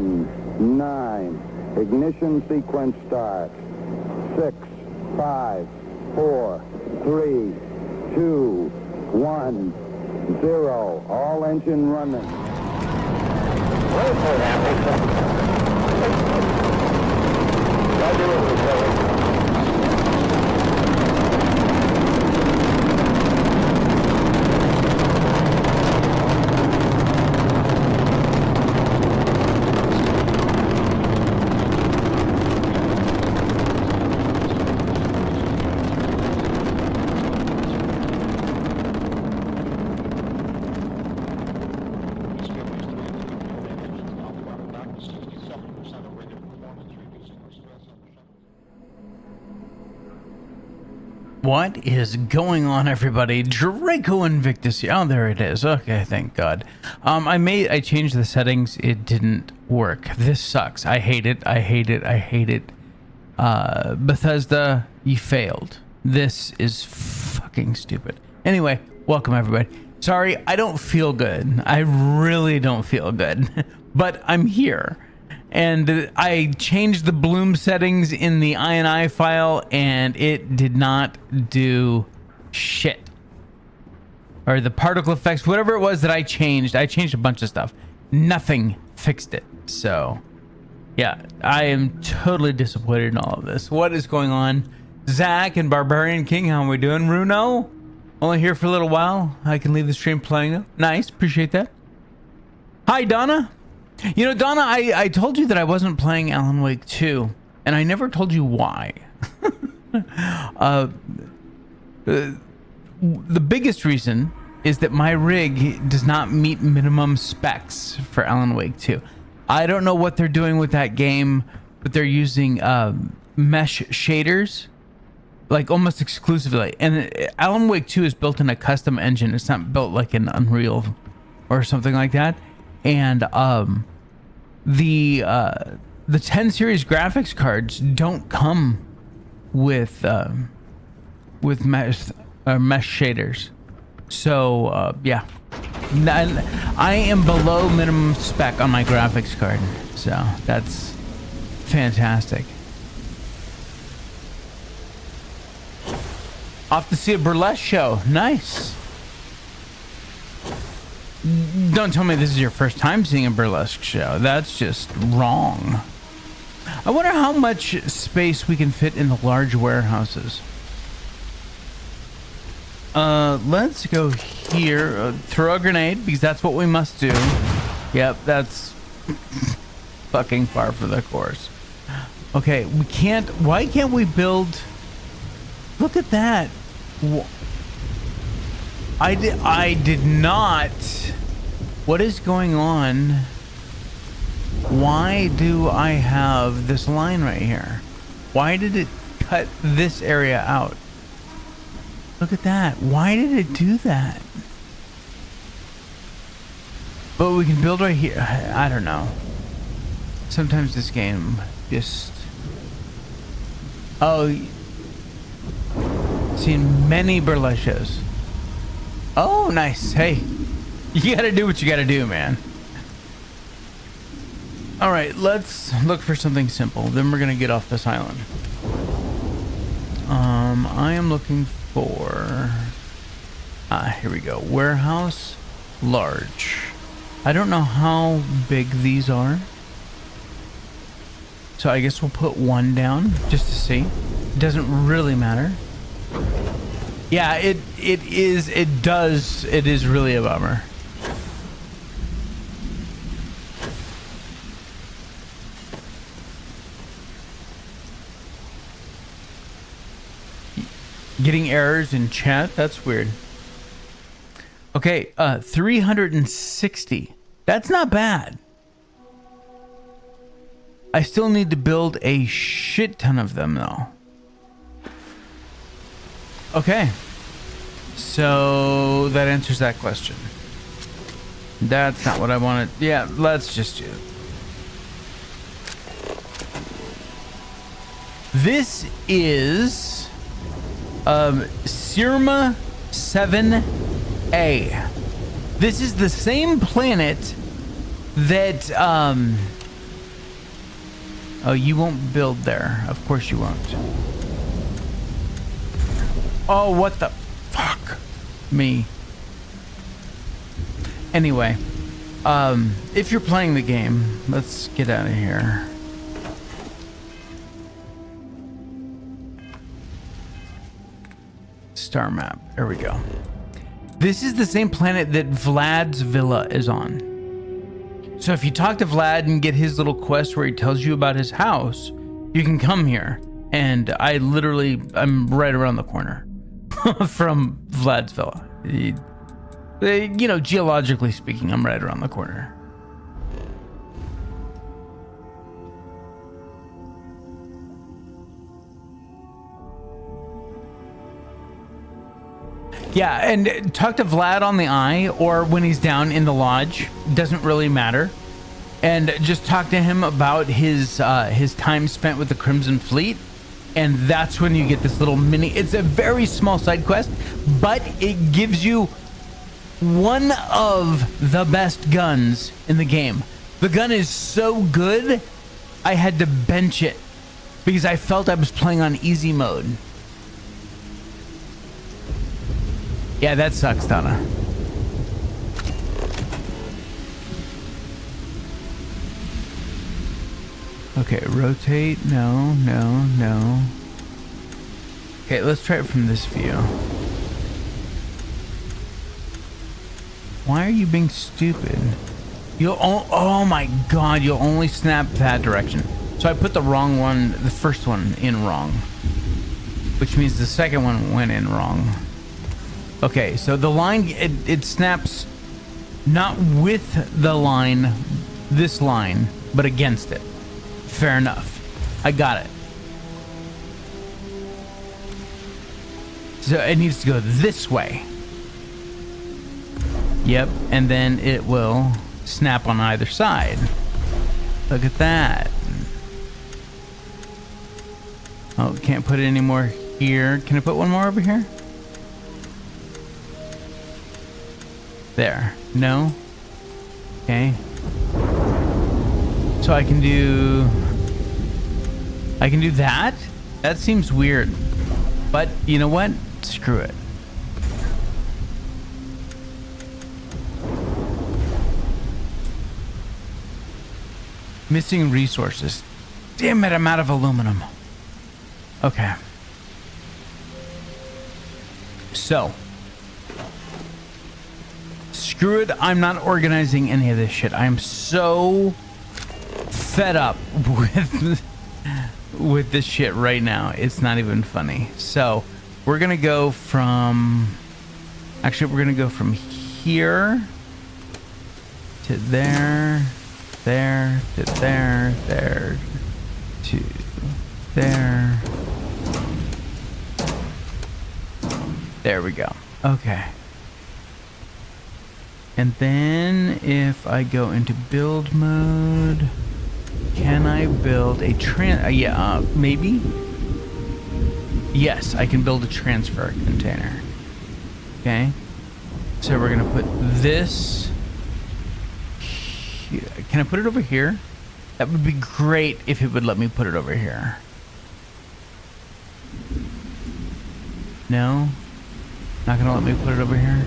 10, 9. Ignition sequence start. 6, 5, 4, 3, 2, 1, 0. All engine running. What is going on, everybody? 𝐂𝐡𝐚𝐧𝐬𝐭 Invictus. Oh, there it is. Okay, thank God. I changed the settings. It didn't work. This sucks. I hate it. I hate it. I hate it. Bethesda, you failed. This is fucking stupid. Anyway, welcome everybody. Sorry, I don't feel good. I really don't feel good. But I'm here. And I changed the bloom settings in the INI file, and it did not do shit. Or the particle effects, whatever it was that I changed a bunch of stuff. Nothing fixed it. So, yeah, I am totally disappointed in all of this. What is going on? Zach and Barbarian King, how are we doing? Runo, only here for a little while. I can leave the stream playing now. Nice, appreciate that. Hi, Donna. You know, Donna, I told you that I wasn't playing Alan Wake 2, and I never told you why. The biggest reason is that my rig does not meet minimum specs for Alan Wake 2. I don't know what they're doing with that game, but they're using mesh shaders, like almost exclusively. And Alan Wake 2 is built in a custom engine. It's not built like an Unreal or something like that. And the 10 series graphics cards don't come with mesh shaders. So yeah, I am below minimum spec on my graphics card. So that's fantastic. Off to see a burlesque show. Nice. Don't tell me this is your first time seeing a burlesque show. That's just wrong. I wonder how much space we can fit in the large warehouses. Let's go here. Throw a grenade, because that's what we must do. Yep, that's fucking par for the course. Okay, we can't... Why can't we build... Look at that. I did not... What is going on? Why do I have this line right here? Why did it cut this area out? Look at that. Why did it do that? But we can build right here. I don't know. Sometimes this game just... Oh. Seen many burlesque shows. Oh, nice. Hey. You gotta do what you gotta do, man. All right, let's look for something simple. Then we're gonna get off this island. I am looking for... here we go. Warehouse, large. I don't know how big these are. So I guess we'll put one down just to see. It doesn't really matter. Yeah, it is really a bummer. Getting errors in chat, that's weird. Okay, 360. That's not bad. I still need to build a shit ton of them though. Okay. So that answers that question. That's not what I wanted. Yeah, let's just do it. This is 𝐂𝐚𝐧𝐬𝐭 7A. This is the same planet that Oh, you won't build there. Of course you won't. Oh, what the fuck? Me. Anyway, if you're playing the game, let's get out of here. Star map. There we go. This is the same planet that Vlad's villa is on. So if you talk to Vlad and get his little quest where he tells you about his house, you can come here. And I'm right around the corner from Vlad's villa. You know, geologically speaking, I'm right around the corner. Yeah, and talk to Vlad on the eye or when he's down in the lodge. Doesn't really matter. And just talk to him about his time spent with the Crimson Fleet. And that's when you get this little mini... It's a very small side quest, but it gives you one of the best guns in the game. The gun is so good, I had to bench it because I felt I was playing on easy mode. Yeah, that sucks, Donna. Okay, rotate. No, no, no. Okay, let's try it from this view. Why are you being stupid? Oh my god, you'll only snap that direction. So I put the wrong one, the first one in wrong. Which means the second one went in wrong. Okay, so the line, it snaps not with the line, this line, but against it. Fair enough. I got it. So it needs to go this way. Yep, and then it will snap on either side. Look at that. Oh, can't put it any more here. Can I put one more over here? There. No? Okay. So I can do that? That seems weird. But you know what? Screw it. Missing resources. Damn it, I'm out of aluminum. Okay. So. Screw it, I'm not organizing any of this shit. I am so fed up with this shit right now. It's not even funny. So, we're gonna go from... Actually, we're gonna go from here to there, there, to there, there, to there. There we go. Okay. And then if I go into build mode, can I build a maybe? Yes, I can build a transfer container. Okay. So we're gonna put this here. Can I put it over here? That would be great if it would let me put it over here. No? Not gonna let me put it over here?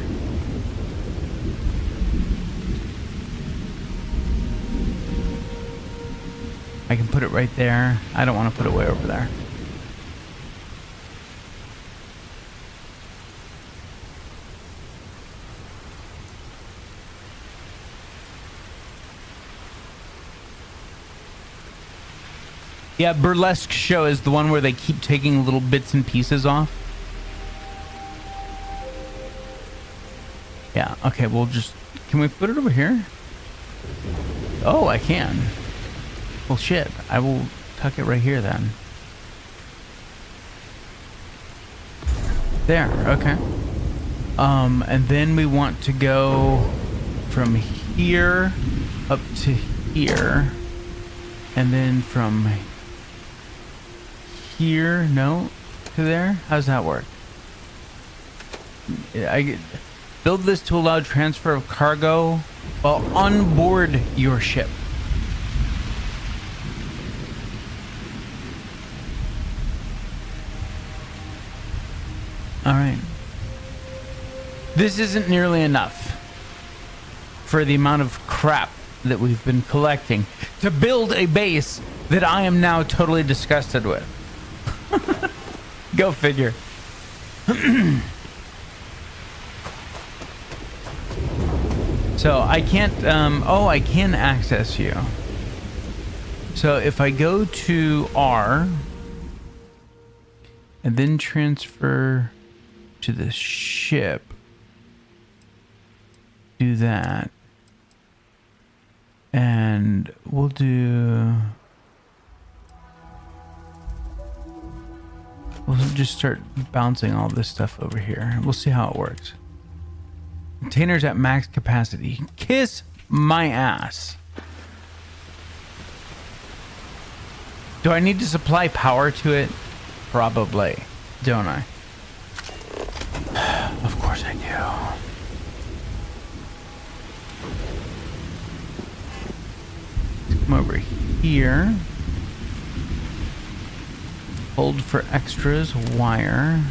I can put it right there. I don't want to put it way over there. Yeah, Burlesque Show is the one where they keep taking little bits and pieces off. Yeah, okay, we'll just... Can we put it over here? Oh, I can. Well, shit. I will tuck it right here then. There, okay. And then we want to go from here up to here. And then from here, no, to there? How's that work? I build this to allow transfer of cargo while on board your ship. All right. This isn't nearly enough for the amount of crap that we've been collecting to build a base that I am now totally disgusted with. Go figure. So I can't, oh, I can access you. So if I go to R and then transfer to the ship, do that. And we'll just start bouncing all this stuff over here. We'll see how it works. Containers at max capacity. Kiss my ass. Do I need to supply power to it? Probably. Don't I? Of course I do. Come over here. Hold for extras, wire.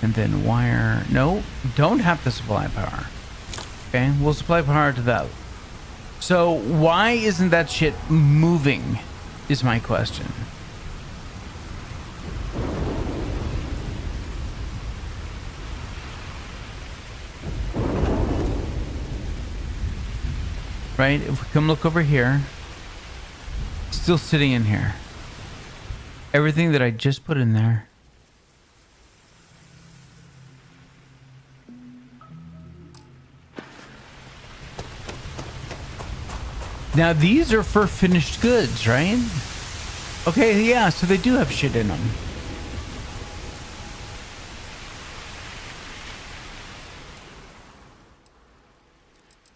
And then wire. No, don't have to supply power. Okay, we'll supply power to that. So why isn't that shit moving is my question. Right, if we come look over here, still sitting in here. Everything that I just put in there. Now these are for finished goods, right? Okay, yeah, so they do have shit in them.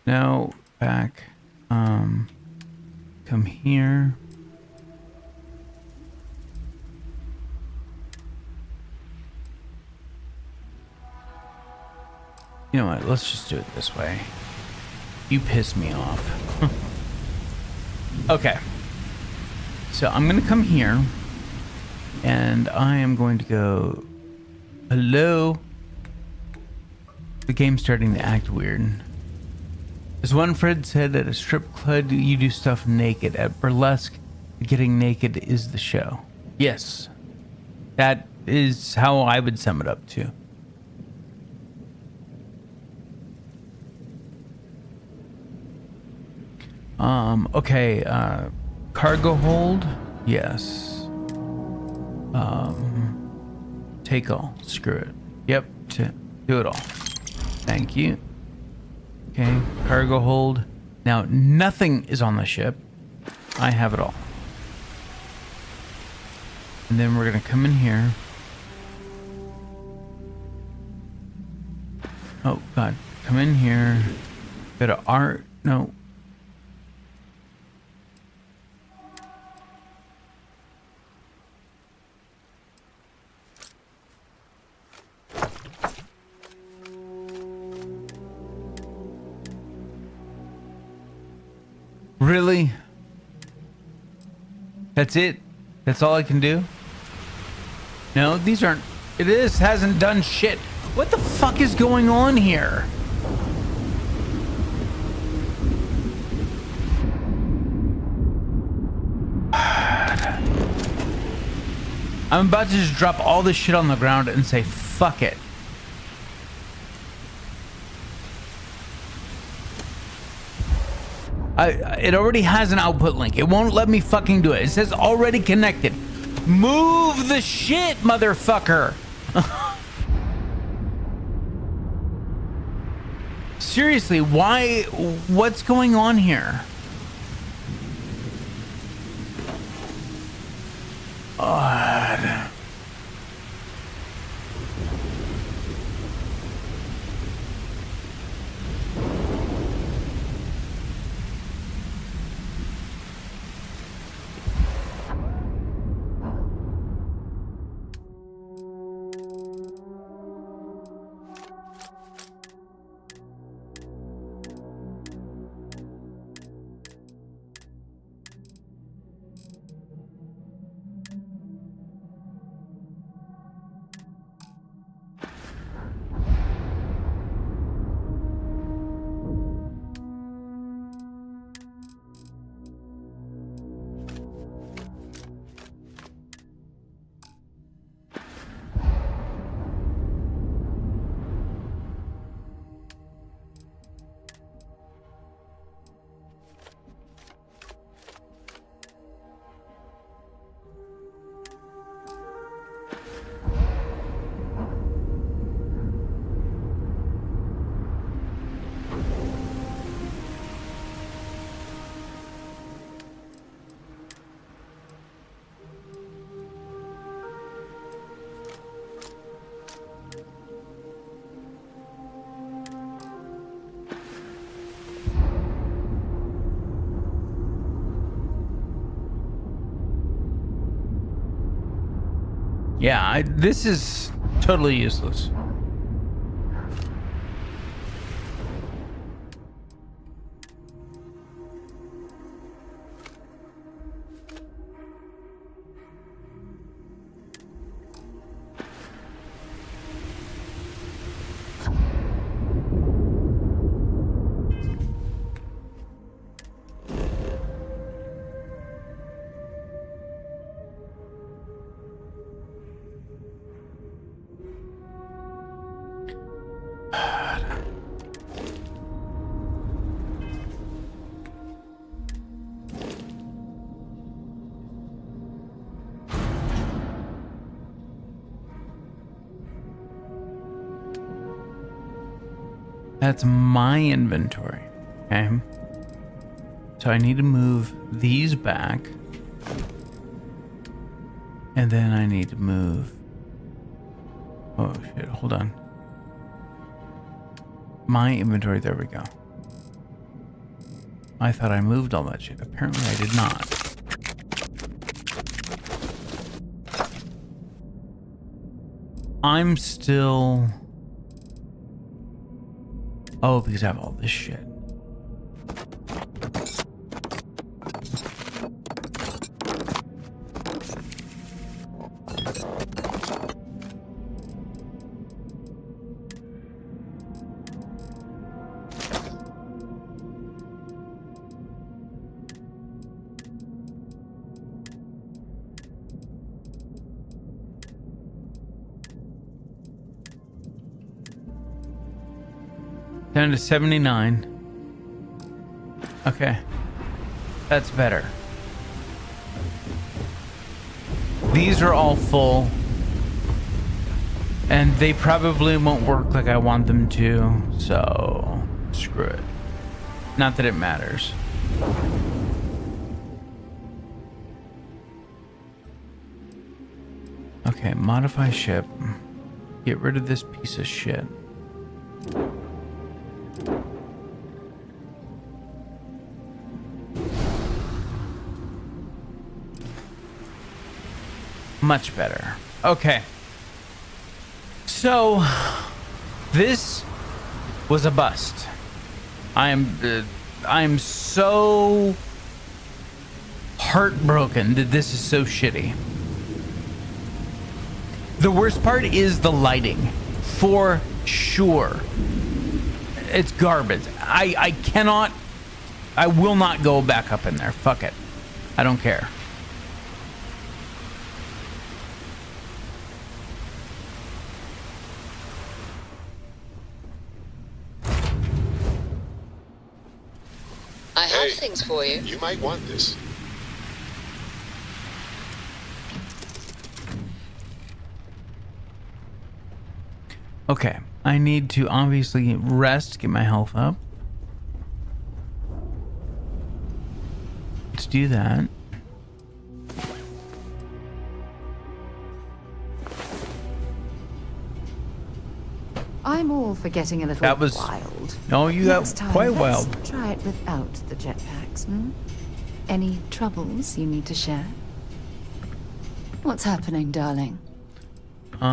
Now back, come here. You know what, let's just do it this way. You piss me off. Okay. So I'm gonna come here and I am going to go, hello. The game's starting to act weird. As one Fred said, at a strip club you do stuff naked. At burlesque, getting naked is the show. Yes. That is how I would sum it up too. Okay, cargo hold, yes. Take all, screw it. Yep, do it all. Thank you. Okay, cargo hold. Now, nothing is on the ship. I have it all. And then we're gonna come in here. Oh, God, come in here. Go to art, no. Really? That's it? That's all I can do? No, these aren't. This hasn't done shit. What the fuck is going on here? I'm about to just drop all this shit on the ground and say, fuck it. It already has an output link. It won't let me fucking do it. It says already connected. Move the shit, motherfucker. Seriously, why? What's going on here? God. Yeah, this is totally useless. That's my inventory. Okay. So I need to move these back. And then I need to move. Oh shit, hold on. My inventory, there we go. I thought I moved all that shit. Apparently I did not. I'm still... Oh, because I have all this shit. Down to 79. Okay. That's better. These are all full. And they probably won't work like I want them to. So, screw it. Not that it matters. Okay, modify ship. Get rid of this piece of shit. Much better. Okay. So, this was a bust. I'm so heartbroken that this is so shitty. The worst part is the lighting. For sure. It's garbage. I cannot... I will not go back up in there. Fuck it. I don't care. I have things for you. You might want this. Okay, I need to obviously rest, get my health up. Let's do that. I'm all for getting a little That was wild. No, you got Next time, quite let's wild. try it without the jetpacks. Any troubles you need to share? What's happening, darling? Do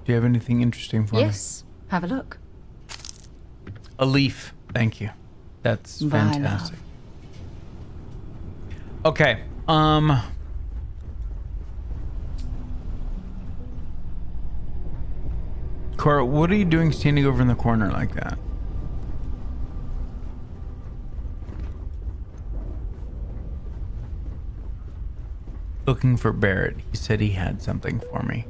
you have anything interesting for me? Yes, have a look. A leaf. Thank you. That's Bye, fantastic. love. Okay. Cora, what are you doing standing over in the corner like that? Looking for Barrett. He said he had something for me.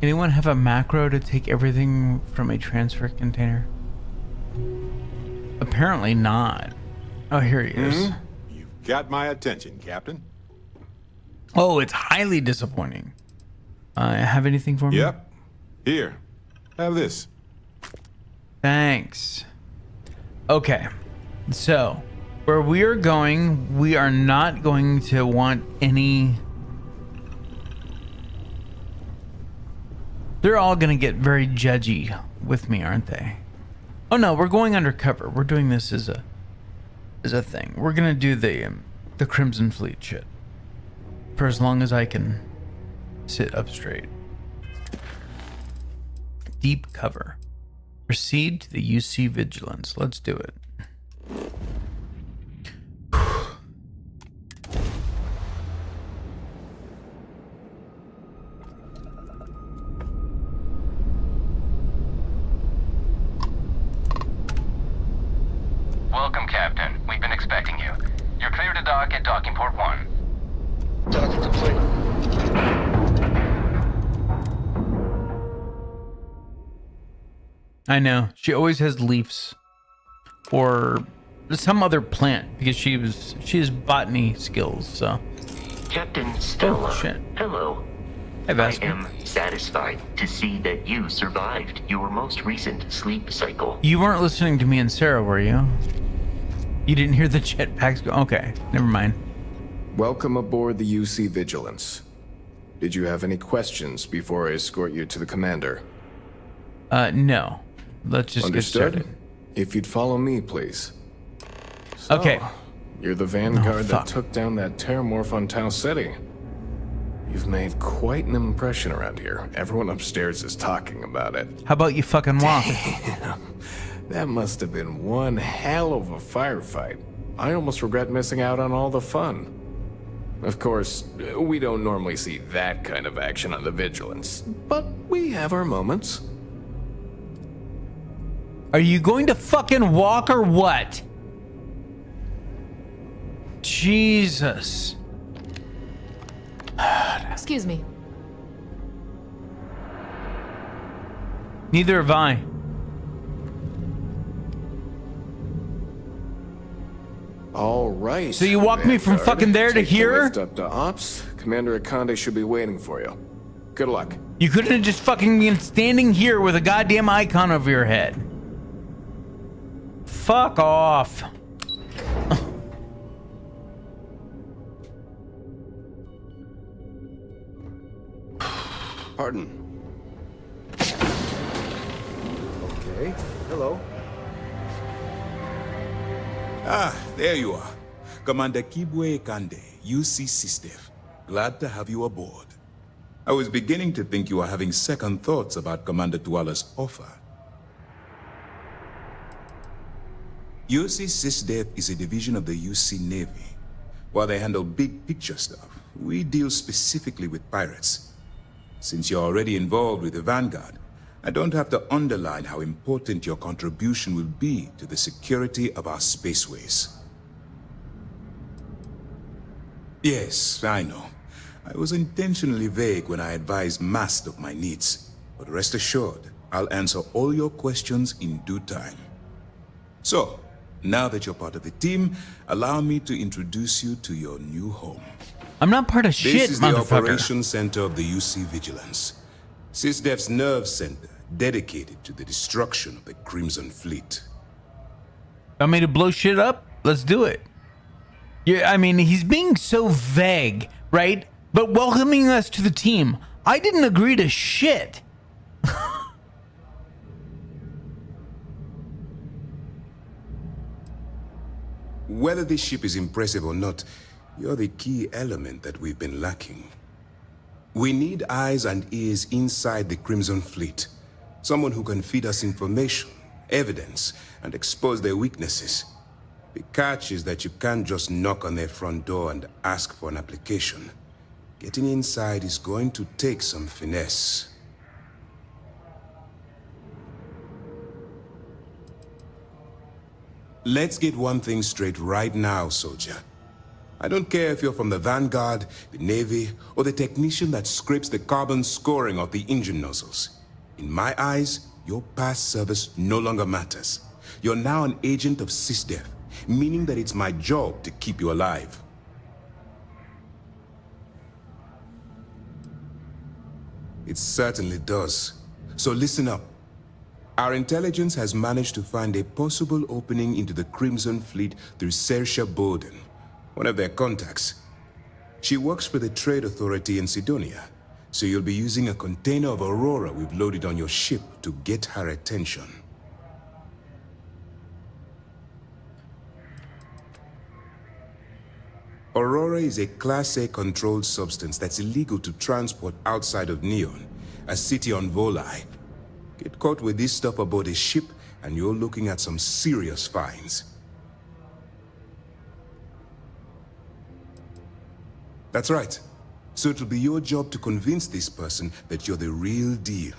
Anyone have a macro to take everything from a transfer container? Apparently not. Oh, here he is. You've got my attention, Captain. Oh, it's highly disappointing. Have anything for me? Yep. Here. Have this. Thanks. Okay. So, where we are going, we are not going to want any... They're all going to get very judgy with me, aren't they? Oh no, we're going undercover. We're doing this as a thing. We're going to do the the Crimson Fleet shit. For as long as I can sit up straight. Deep cover. Proceed to the UC Vigilance. Let's do it. Welcome, Captain. We've been expecting you. You're clear to dock at docking port 1. Docking complete. I know. She always has leaves. Or some other plant. Because she has botany skills, so. Captain Stella, shit. hello. Hey, I Vasco. am satisfied to see that you survived your most recent sleep cycle. You weren't listening to me and Sarah, were you? You didn't hear the jetpacks go? Okay, never mind. Welcome aboard the UC Vigilance. Did you have any questions before I escort you to the commander? No. Let's just Understood? get started. If you'd follow me, please. So, Okay. You're the vanguard fuck. that took down that terramorph on Tau City. You've made quite an impression around here. Everyone upstairs is talking about it. How about you fucking walk? That must have been one hell of a firefight. I almost regret missing out on all the fun. Of course, we don't normally see that kind of action on the Vigilance, but we have our moments. Are you going to fucking walk or what? Jesus. Excuse me. Neither have I. All right. So you walked me from Vanguard. fucking there to Take the here? lift up to Ops. Commander 𝐂𝐚𝐧𝐽𝐸 should be waiting for you. Good luck. You couldn't have just fucking been standing here with a goddamn icon over your head. Fuck off. Pardon. Okay. Hello. Ah, there you are. Commander 𝐂𝐡𝐚𝐧𝐽𝐸 𝐒𝐿𝐴, UC SysDef. Glad to have you aboard. I was beginning to think you were having second thoughts about Commander Tuala's offer. UC SysDef is a division of the UC Navy. While they handle big picture stuff, we deal specifically with pirates. Since you're already involved with the Vanguard, I don't have to underline how important your contribution will be to the security of our spaceways. Yes, I know. I was intentionally vague when I advised Mast of my needs, but rest assured, I'll answer all your questions in due time. So, now that you're part of the team, allow me to introduce you to your new home. I'm not part of shit, This is the motherfucker. Operations Center of the UC Vigilance. SysDef's nerve center, dedicated to the destruction of the Crimson Fleet. Want me to blow shit up? Let's do it. Yeah, I mean, he's being so vague, right? But welcoming us to the team, I didn't agree to shit. Whether this ship is impressive or not, you're the key element that we've been lacking. We need eyes and ears inside the Crimson Fleet. Someone who can feed us information, evidence, and expose their weaknesses. The catch is that you can't just knock on their front door and ask for an application. Getting inside is going to take some finesse. Let's get one thing straight right now, soldier. I don't care if you're from the Vanguard, the Navy, or the technician that scrapes the carbon scoring off the engine nozzles. In my eyes, your past service no longer matters. You're now an agent of SysDef, meaning that it's my job to keep you alive. It certainly does. So listen up. Our intelligence has managed to find a possible opening into the Crimson Fleet through Saoirse Bolden, one of their contacts. She works for the Trade Authority in Sidonia, so you'll be using a container of 𝐌ore we've loaded on your ship to get her attention. 𝐌ore is a Class A controlled substance that's illegal to transport outside of Neon, a city on Volai. Get caught with this stuff aboard a ship, and you're looking at some serious fines. That's right. So it'll be your job to convince this person that you're the real deal.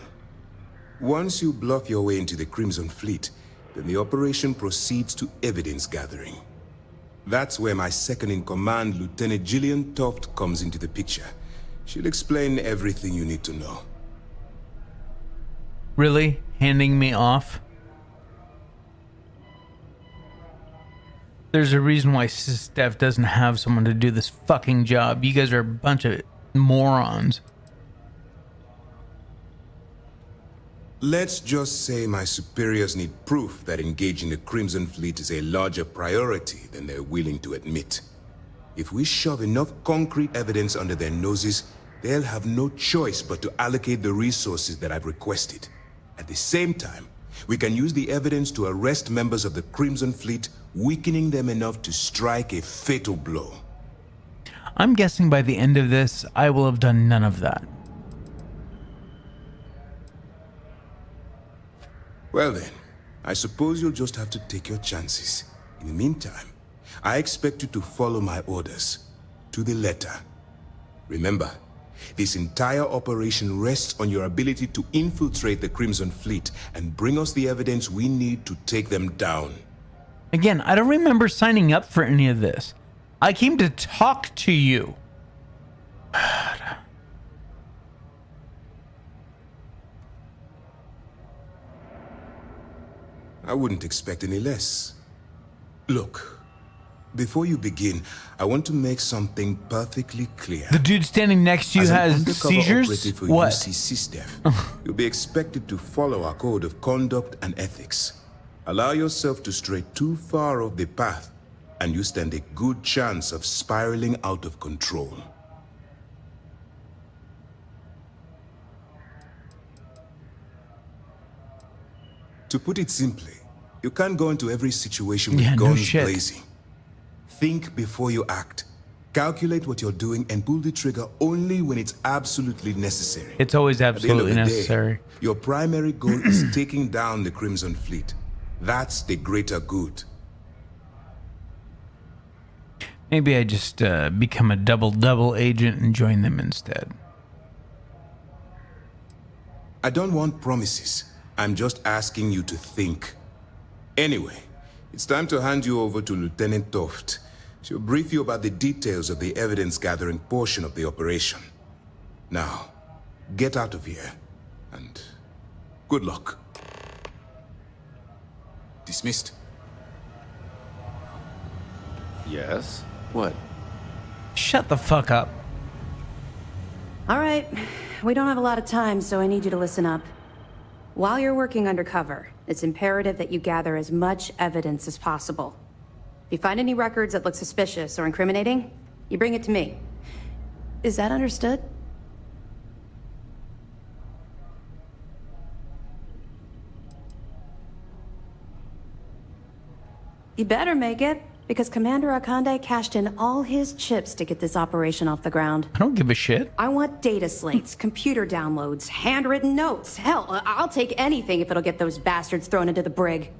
Once you bluff your way into the Crimson Fleet, then the operation proceeds to evidence gathering. That's where my second-in-command, Lieutenant Gillian Toft, comes into the picture. She'll explain everything you need to know. Really? Handing me off? There's a reason why SysDev doesn't have someone to do this fucking job. You guys are a bunch of morons. Let's just say my superiors need proof that engaging the Crimson Fleet is a larger priority than they're willing to admit. If we shove enough concrete evidence under their noses, they'll have no choice but to allocate the resources that I've requested. At the same time, we can use the evidence to arrest members of the Crimson Fleet, weakening them enough to strike a fatal blow. I'm guessing by the end of this, I will have done none of that. Well then, I suppose you'll just have to take your chances. In the meantime, I expect you to follow my orders, to the letter. Remember, this entire operation rests on your ability to infiltrate the Crimson Fleet and bring us the evidence we need to take them down. Again, I don't remember signing up for any of this. I came to talk to you. I wouldn't expect any less. Look, before you begin, I want to make something perfectly clear. The dude standing next to you As an has undercover seizures? operative for What? UC SysDev, you'll be expected to follow our code of conduct and ethics. Allow yourself to stray too far off the path, and you stand a good chance of spiraling out of control. To put it simply, you can't go into every situation with Yeah, no guns shit. blazing. Think before you act. Calculate what you're doing and pull the trigger only when it's absolutely necessary. It's always At the end of absolutely the necessary. day, your primary goal is taking down the Crimson Fleet. That's the greater good. Maybe I just become a double agent and join them instead. I don't want promises. I'm just asking you to think. Anyway, it's time to hand you over to Lieutenant Toft. She'll brief you about the details of the evidence-gathering portion of the operation. Now, get out of here, and good luck. Dismissed. Yes? What? Shut the fuck up. All right, we don't have a lot of time, so I need you to listen up. While you're working undercover, it's imperative that you gather as much evidence as possible. If you find any records that look suspicious or incriminating, you bring it to me. Is that understood? You better make it, because Commander 𝐂𝐚𝐧𝐬𝐭 cashed in all his chips to get this operation off the ground. I don't give a shit. I want data slates, computer downloads, handwritten notes. Hell, I'll take anything if it'll get those bastards thrown into the brig.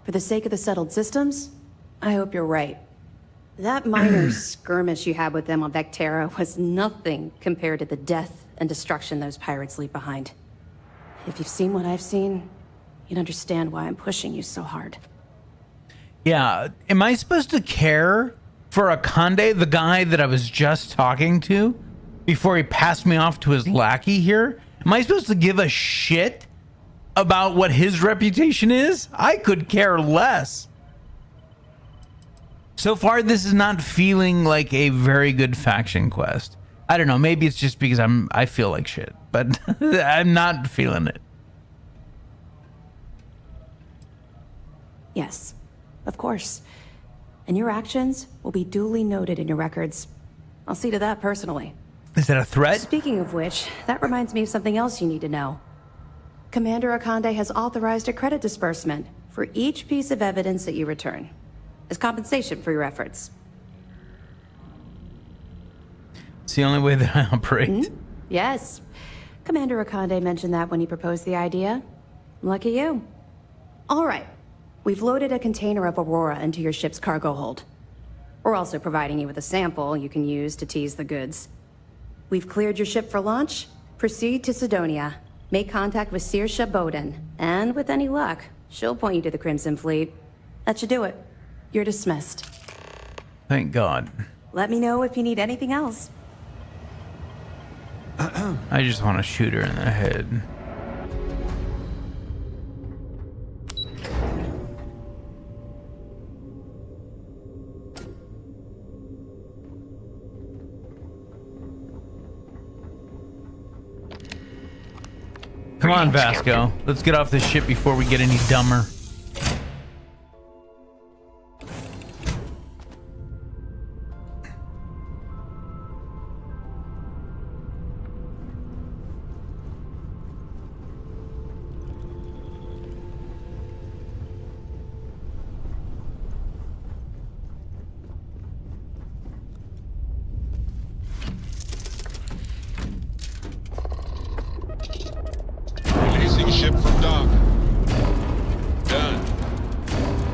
For the sake of the settled systems, I hope you're right. That minor skirmish you had with them on Vectera was nothing compared to the death and destruction those pirates leave behind. If you've seen what I've seen, you'd understand why I'm pushing you so hard. Yeah, am I supposed to care for 𝐂𝐚𝐧𝐬𝐭, the guy that I was just talking to, before he passed me off to his lackey here? Am I supposed to give a shit about what his reputation is? I could care less. So far, this is not feeling like a very good faction quest. I don't know, maybe it's just because I feel like shit, but I'm not feeling it. Yes, of course. And your actions will be duly noted in your records. I'll see to that personally. Is that a threat? Speaking of which, that reminds me of something else you need to know. Commander 𝐂𝐚𝐧𝐬𝐭 has authorized a credit disbursement for each piece of evidence that you return, as compensation for your efforts. It's the only way that I operate. Yes. Commander 𝐂𝐚𝐧𝐬𝐿 mentioned that when he proposed the idea. Lucky you. All right. We've loaded a container of �Wore into your ship's cargo hold. We're also providing you with a sample you can use to tease the goods. We've cleared your ship for launch. Proceed to Cydonia. Make contact with 𝐂𝐡𝐚𝐧𝐬𝐭 Bodin. And with any luck, she'll point you to the Crimson Fleet. That should do it. You're dismissed. Thank God. Let me know if you need anything else. I just want to shoot her in the head. Come on, Vasco. Let's get off this ship before we get any dumber. Releasing ship from dock. Done.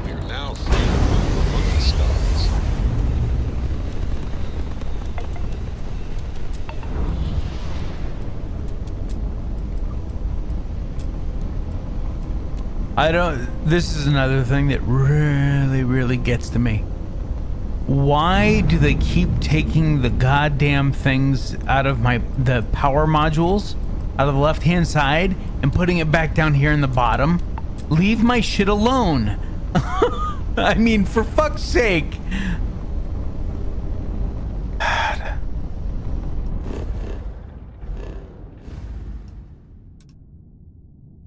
We are now free to move among the stars. This is another thing that really gets to me. Why do they keep taking the goddamn things out of the power modules out of the left-hand side and putting it back down here in the bottom? Leave my shit alone. I mean, for fuck's sake.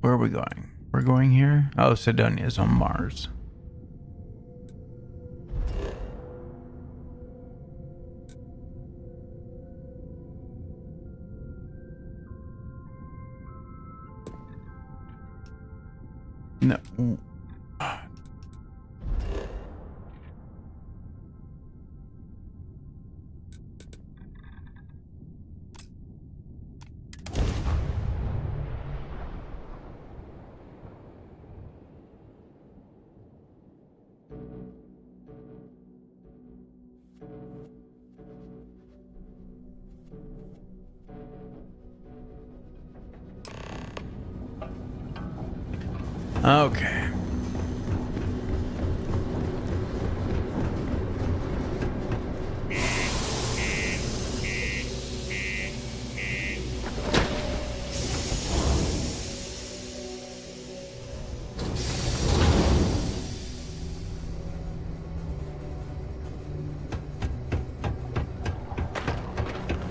Where are we going? We're going here? Oh, Cydonia's on Mars. No. Okay.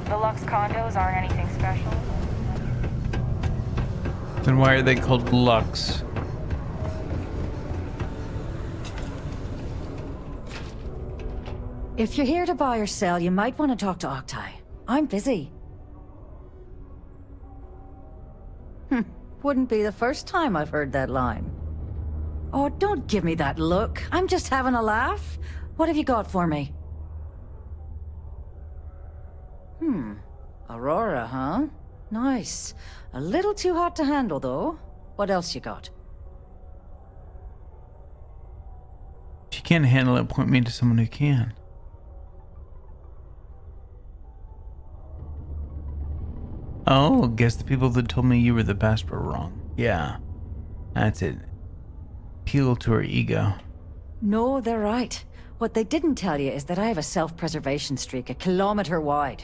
The Lux condos aren't anything special. Then why are they called Lux? If you're here to buy or sell, you might want to talk to 𝐂𝐚𝐧𝐬𝐿. I'm busy. Wouldn't be the first time I've heard that line. Oh, don't give me that look. I'm just having a laugh. What have you got for me? Aurora, huh? Nice. A little too hot to handle, though. What else you got? If you can't handle it, point me to someone who can. Oh, guess the people that told me you were the best were wrong. Yeah, that's it. Appeal to her ego. No, they're right. What they didn't tell you is that I have a self-preservation streak 1 kilometer wide.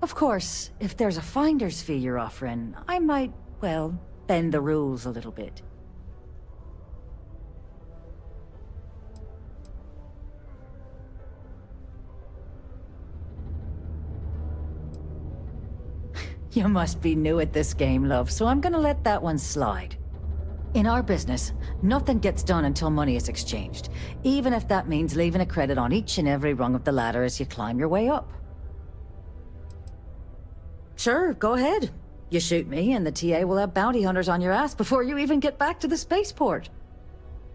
Of course, if there's a finder's fee you're offering, I might, well, bend the rules a little bit. You must be new at this game, love, so I'm gonna let that one slide. In our business, nothing gets done until money is exchanged, even if that means leaving a credit on each and every rung of the ladder as you climb your way up. Sure, go ahead. You shoot me, and the TA will have bounty hunters on your ass before you even get back to the spaceport.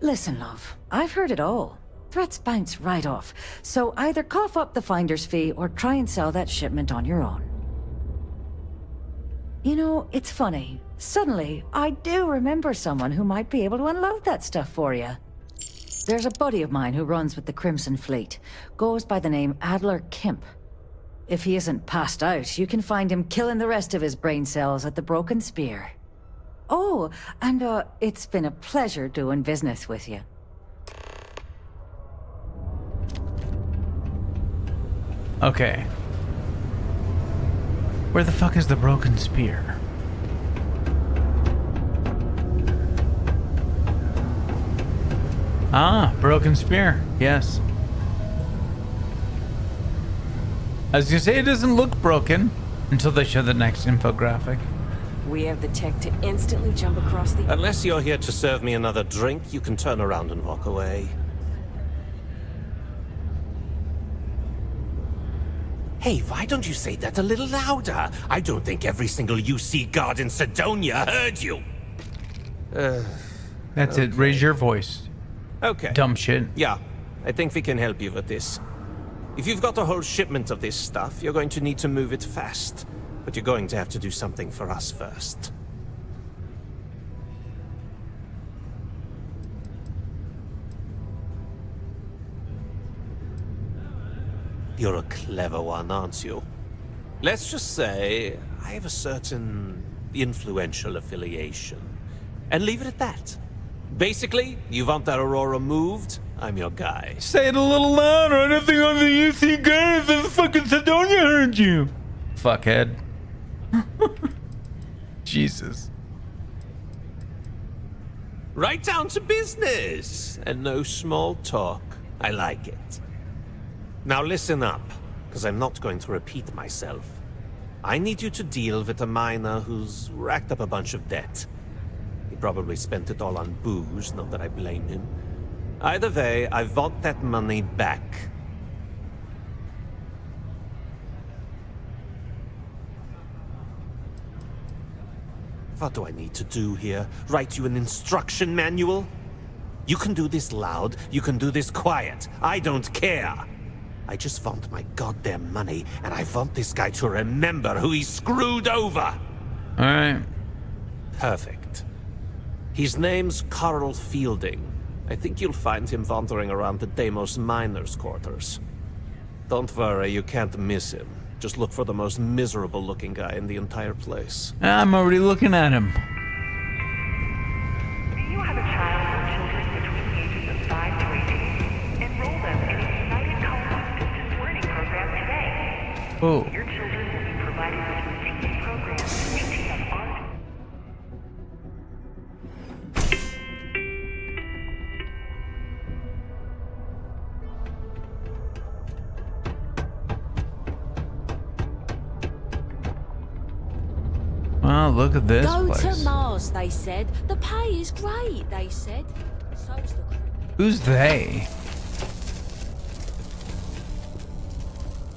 Listen, love, I've heard it all. Threats bounce right off, so either cough up the finder's fee or try and sell that shipment on your own. You know, it's funny. Suddenly, I do remember someone who might be able to unload that stuff for you. There's a buddy of mine who runs with the Crimson Fleet. Goes by the name 𝐂𝐴𝐷𝐿𝐴 If he isn't passed out, you can find him killing the rest of his brain cells at the Broken Spear. Oh, and it's been a pleasure doing business with you. Okay. Where the fuck is the Broken Spear? Ah, Broken Spear. Yes. I was gonna say it doesn't look broken until they show the next infographic. We have the tech to instantly jump across the... Unless you're here to serve me another drink, you can turn around and walk away. Hey, why don't you say that a little louder? I don't think every single UC guard in Cydonia heard you. That's it. Raise your voice. Okay. Dumb shit. Yeah, I think we can help you with this. If you've got a whole shipment of this stuff, you're going to need to move it fast. But you're going to have to do something for us first. You're a clever one, aren't you? Let's just say I have a certain influential affiliation. And leave it at that. Basically, you want that Aurora moved, I'm your guy. Say it a little louder. I don't think I'm the UC guys. The fucking Cydonia heard you. Fuckhead. Jesus. Right down to business. And no small talk. I like it. Now listen up, because I'm not going to repeat myself. I need you to deal with a miner who's racked up a bunch of debt. He probably spent it all on booze, not that I blame him. Either way, I want that money back. What do I need to do here? Write you an instruction manual? You can do this loud, you can do this quiet. I don't care. I just want my goddamn money, and I want this guy to remember who he screwed over. Alright. Perfect. His name's Carl Fielding. I think you'll find him wandering around the Deimos miners' quarters. Don't worry, you can't miss him. Just look for the most miserable-looking guy in the entire place. I'm already looking at him. Do you have a child or children between the ages of 5 to 18? Enroll them in a United Colleges distance learning program today. Oh. Your children will be provided with routine programs teaching them art. Wow, look at this Go place. to Mars, they said. The pay is great, they said. So's the... Who's they?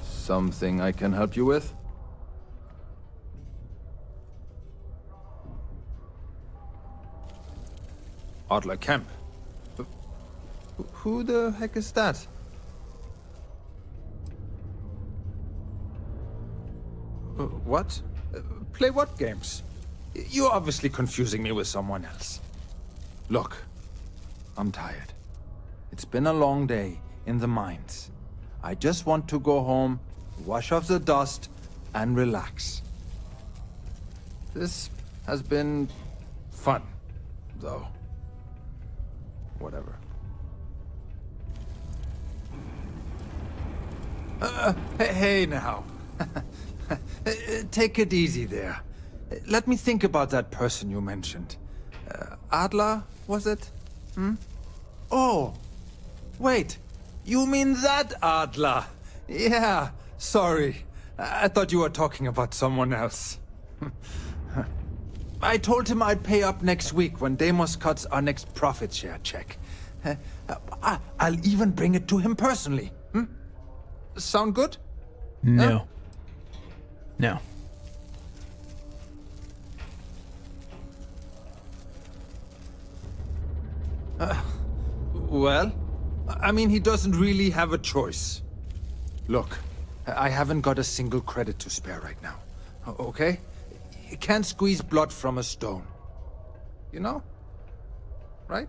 Something I can help you with? Adler Kemp. Who the heck is that? What? Play what games? You're obviously confusing me with someone else. Look, I'm tired. It's been a long day in the mines. I just want to go home, wash off the dust, and relax. This has been fun, though. Whatever. Hey now. Take it easy there. Let me think about that person you mentioned. Adler, was it? Oh, wait. You mean that Adler? Yeah, sorry. I thought you were talking about someone else. I told him I'd pay up next week when Deimos cuts our next profit share check. I'll even bring it to him personally. Sound good? No. No. Well, I mean, he doesn't really have a choice. Look, I haven't got a single credit to spare right now. Okay? You can't squeeze blood from a stone. You know? Right?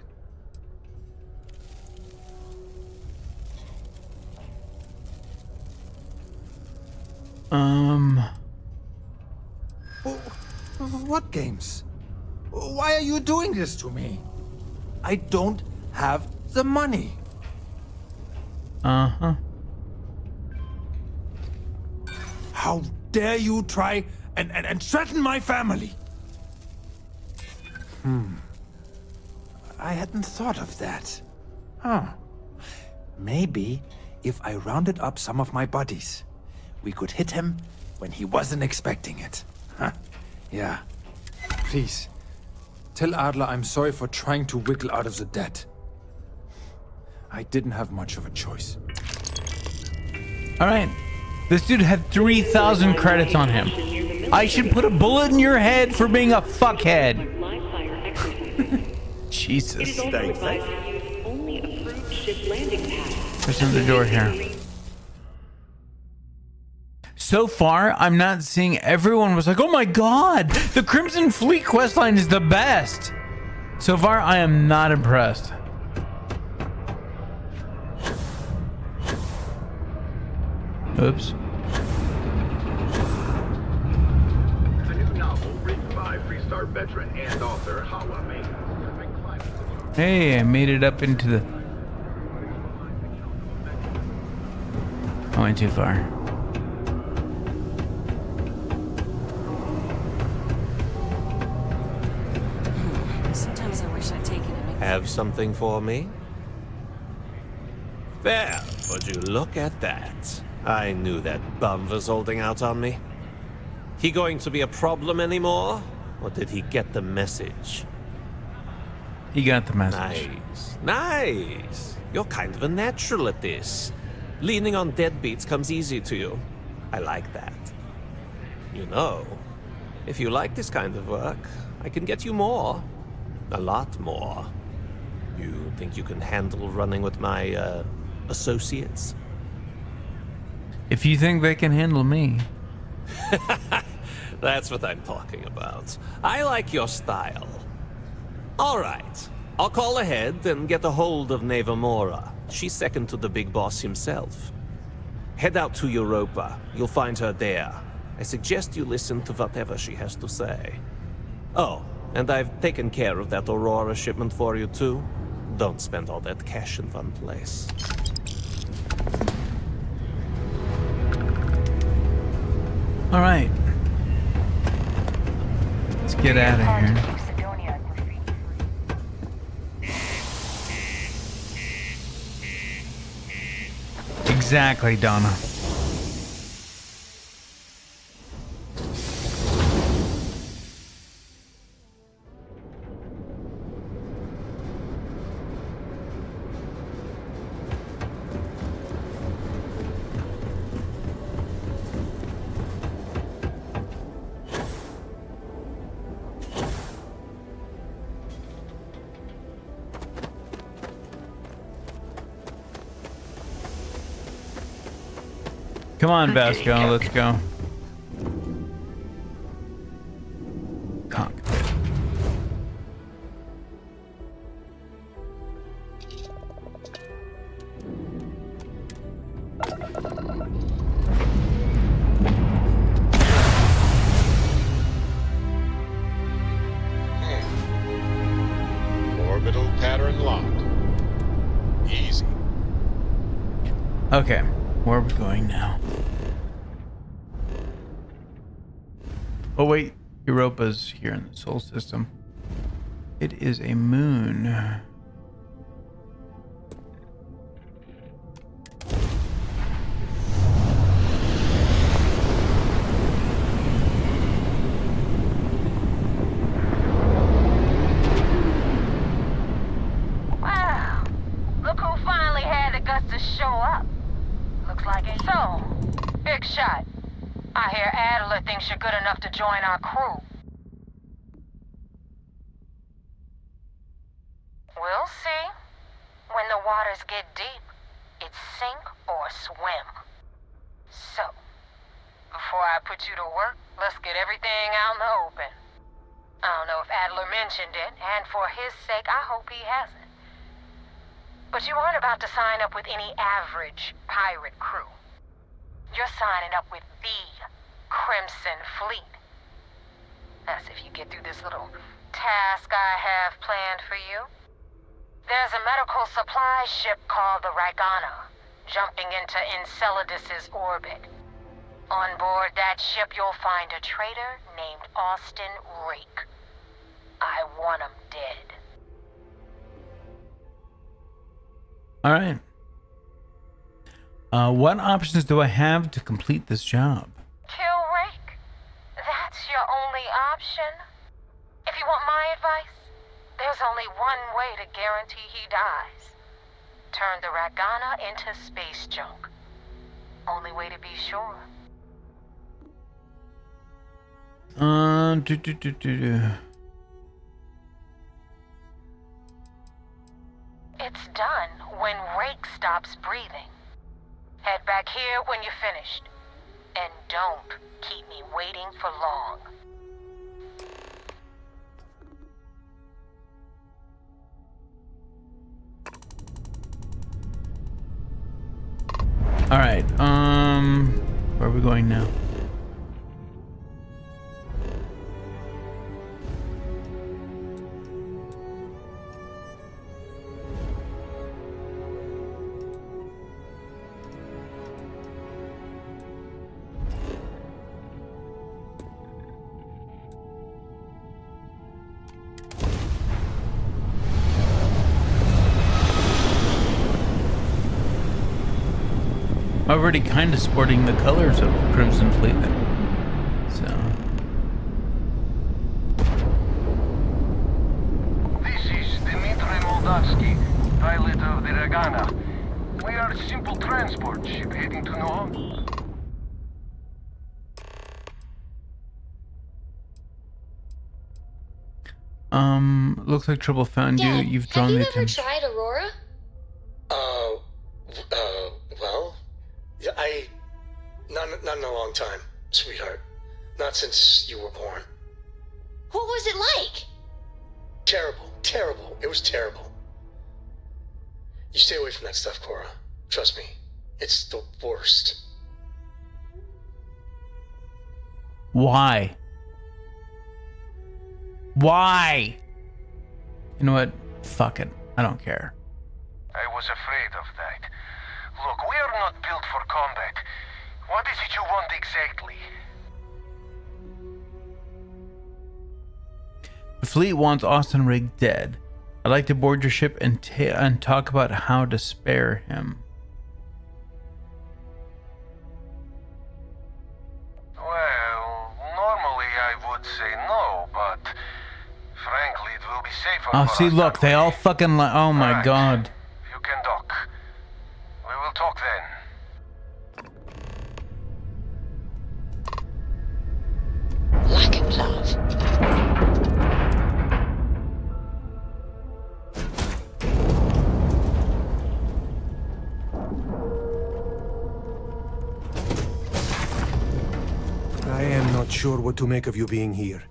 What games? Why are you doing this to me? I don't have the money. Uh-huh. How dare you try and threaten my family? I hadn't thought of that. Huh. Maybe if I rounded up some of my buddies, we could hit him when he wasn't expecting it. Huh. Yeah. Please, tell Adler I'm sorry for trying to wiggle out of the debt. I didn't have much of a choice. All right. This dude had 3,000 credits on him. I should put a bullet in your head for being a fuckhead. Jesus. Stay safe. There's another door here. So far, I'm not seeing everyone was like, oh my god, the Crimson Fleet questline is the best. So far, I am not impressed. Oops. The new novel written by Freestar veteran and author Hawa May. Hey, I made it up into the... I went too far. Sometimes I wish I'd taken him. Have something for me? There, would you look at that? I knew that bum was holding out on me. He going to be a problem anymore? Or did he get the message? He got the message. Nice. Nice. You're kind of a natural at this. Leaning on deadbeats comes easy to you. I like that. You know, if you like this kind of work, I can get you more. A lot more. You think you can handle running with my, associates? If you think they can handle me. That's what I'm talking about. I like your style. All right. I'll call ahead and get a hold of 𝐂𝐿𝐴. She's second to the big boss himself. Head out to Europa. You'll find her there. I suggest you listen to whatever she has to say. Oh, and I've taken care of that 𝐭𝐿aurora shipment for you too. Don't spend all that cash in one place. All right. Let's get out of here. Exactly, Donna. Come on, Vasco, let's go. Cockpit. Orbital pattern locked. Easy. Okay, where are we going now? Oh wait, Europa's here in the Sol system. It is a moon. Wow, look who finally had the guts to show up. Looks like it's so. Big shot. I hear Adler thinks you're good enough to join our crew. We'll see. When when the waters get deep, it's sink or swim. So, before I put you to work, let's get everything out in the open. I don't know if Adler mentioned it, and for his sake, I hope he hasn't. But you aren't about to sign up with any average pirate crew. You're signing up with the Crimson Fleet. That's if you get through this little task I have planned for you. There's a medical supply ship called the 𝐌ore, jumping into Enceladus's orbit. On board that ship, you'll find a traitor named Austin Rake. I want him dead. All right. What options do I have to complete this job? Kill Rake? That's your only option? If you want my advice, there's only one way to guarantee he dies. Turn the 𝐌ore into space junk. Only way to be sure. It's done when Rake stops breathing. Head back here when you're finished. And don't keep me waiting for long. All right. Where are we going now? I'm already kind of sporting the colors of the Crimson Fleet then. So. This is Dmitry Moldavsky, pilot of the 𝐌ore. We are a simple transport ship heading to Noah. Looks like trouble found you. Dad, You've drawn have the you ever attention. tried Aurora? Well, yeah, not in a long time, sweetheart. Not since you were born. What was it like? Terrible. It was terrible. You stay away from that stuff, Cora. Trust me, it's the worst. Why? Why? You know what? Fuck it. I don't care. I was afraid of that. Look, we are not built for combat. What is it you want exactly? The fleet wants Austin Rake dead. I'd like to board your ship and talk about how to spare him. Well, normally I would say no, but frankly, it will be safer Oh, for see, us look, that they way. all fucking oh my Right. god. You can dock. We will talk then. Lack of love. I am not sure what to make of you being here.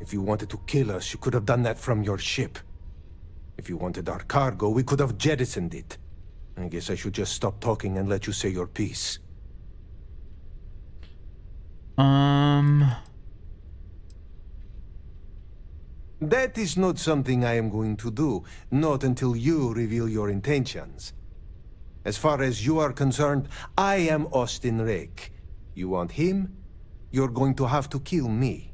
If you wanted to kill us, you could have done that from your ship. If you wanted our cargo, we could have jettisoned it. I guess I should just stop talking and let you say your piece. That is not something I am going to do, not until you reveal your intentions. As far as you are concerned, I am Austin Rake. You want him? You're going to have to kill me.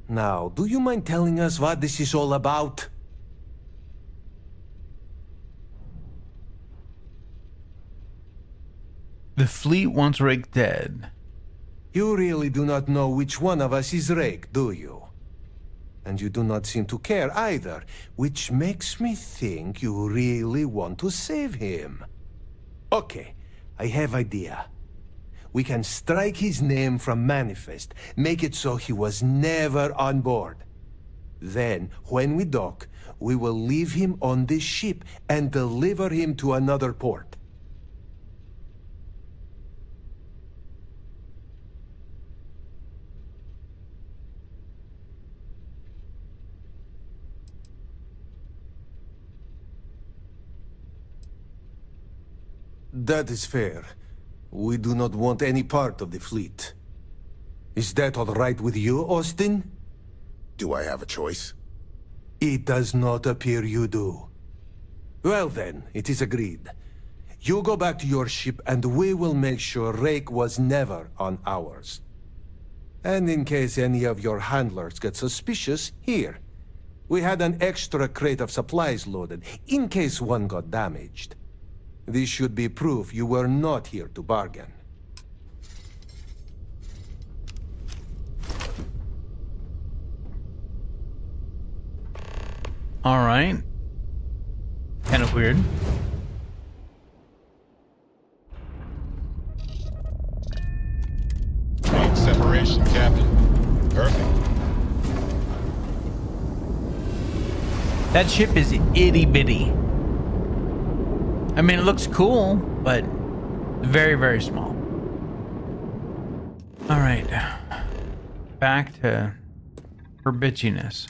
Now, do you mind telling us what this is all about? The fleet wants Rake dead. You really do not know which one of us is Rake, do you? And you do not seem to care either, which makes me think you really want to save him. Okay, I have idea. We can strike his name from Manifest, make it so he was never on board. Then, when we dock, we will leave him on this ship and deliver him to another port. That is fair. We do not want any part of the fleet. Is that all right with you, Austin? Do I have a choice? It does not appear you do. Well then, it is agreed. You go back to your ship and we will make sure Rake was never on ours. And in case any of your handlers get suspicious, here. We had an extra crate of supplies loaded, in case one got damaged. This should be proof you were not here to bargain. All right. Kind of weird. Main separation, Captain. Perfect. That ship is itty bitty. I mean, it looks cool, but very, very small. All right. Back to her bitchiness.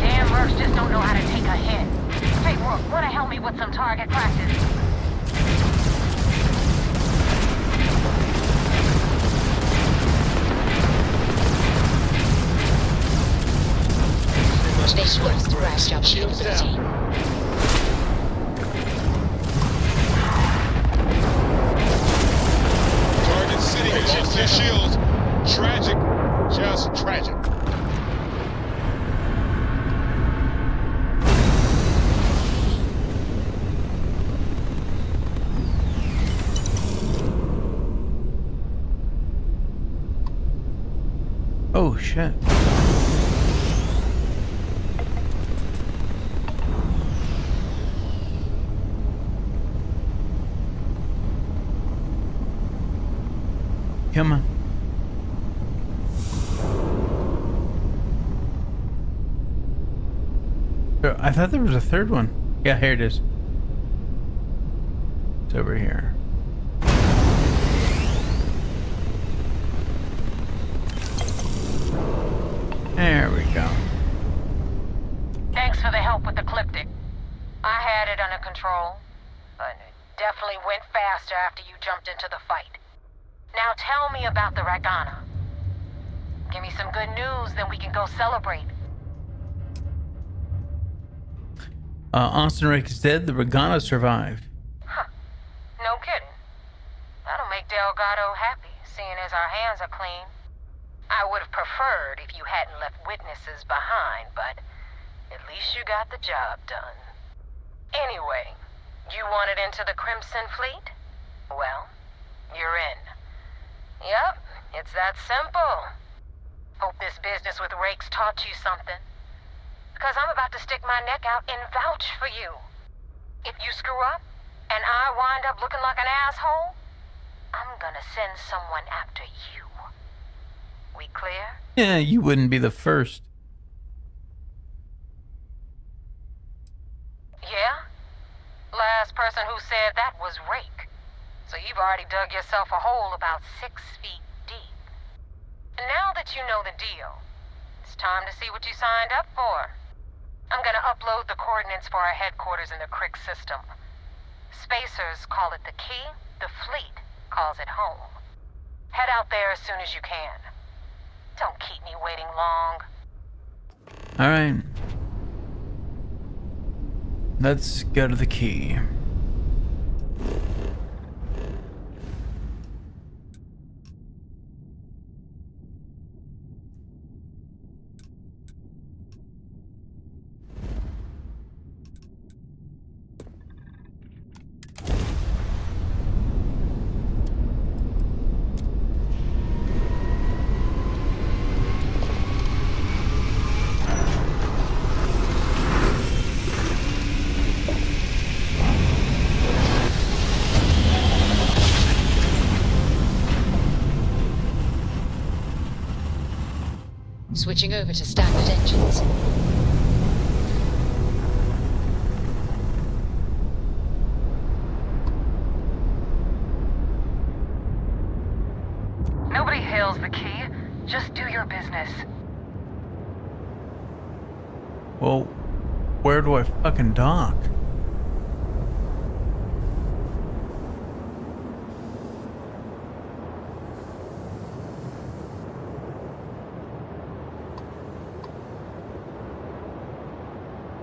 Damn mercs just don't know how to take a hit. Hey, Rook, wanna help me with some target practice? Shields down. Target sitting against their shields. Tragic. Just tragic. Oh, shit. Come on. I thought there was a third one. Yeah, here it is. It's over here. There we go. Thanks for the help with the ecliptic. I had it under control, but it definitely went faster after you jumped into the fight. Now tell me about the Ragana. Give me some good news, then we can go celebrate. Austin Rake is dead. The Ragana survived. Huh. No kidding. That'll make Delgado happy, seeing as our hands are clean. I would have preferred if you hadn't left witnesses behind, but at least you got the job done. Anyway, you wanted into the Crimson Fleet? Well, you're in. Yep, it's that simple. Hope this business with Rake's taught you something. Because I'm about to stick my neck out and vouch for you. If you screw up, and I wind up looking like an asshole, I'm gonna send someone after you. We clear? Yeah, you wouldn't be the first. Yeah? Last person who said that was Rake. So you've already dug yourself a hole about 6 feet deep. And now that you know the deal, it's time to see what you signed up for. I'm gonna upload the coordinates for our headquarters in the Crick system. Spacers call it the key, the fleet calls it home. Head out there as soon as you can. Don't keep me waiting long. All right. Let's go to the key. switching over to standard engines. Nobody hails the key. Just do your business. Well, where do I fucking dock?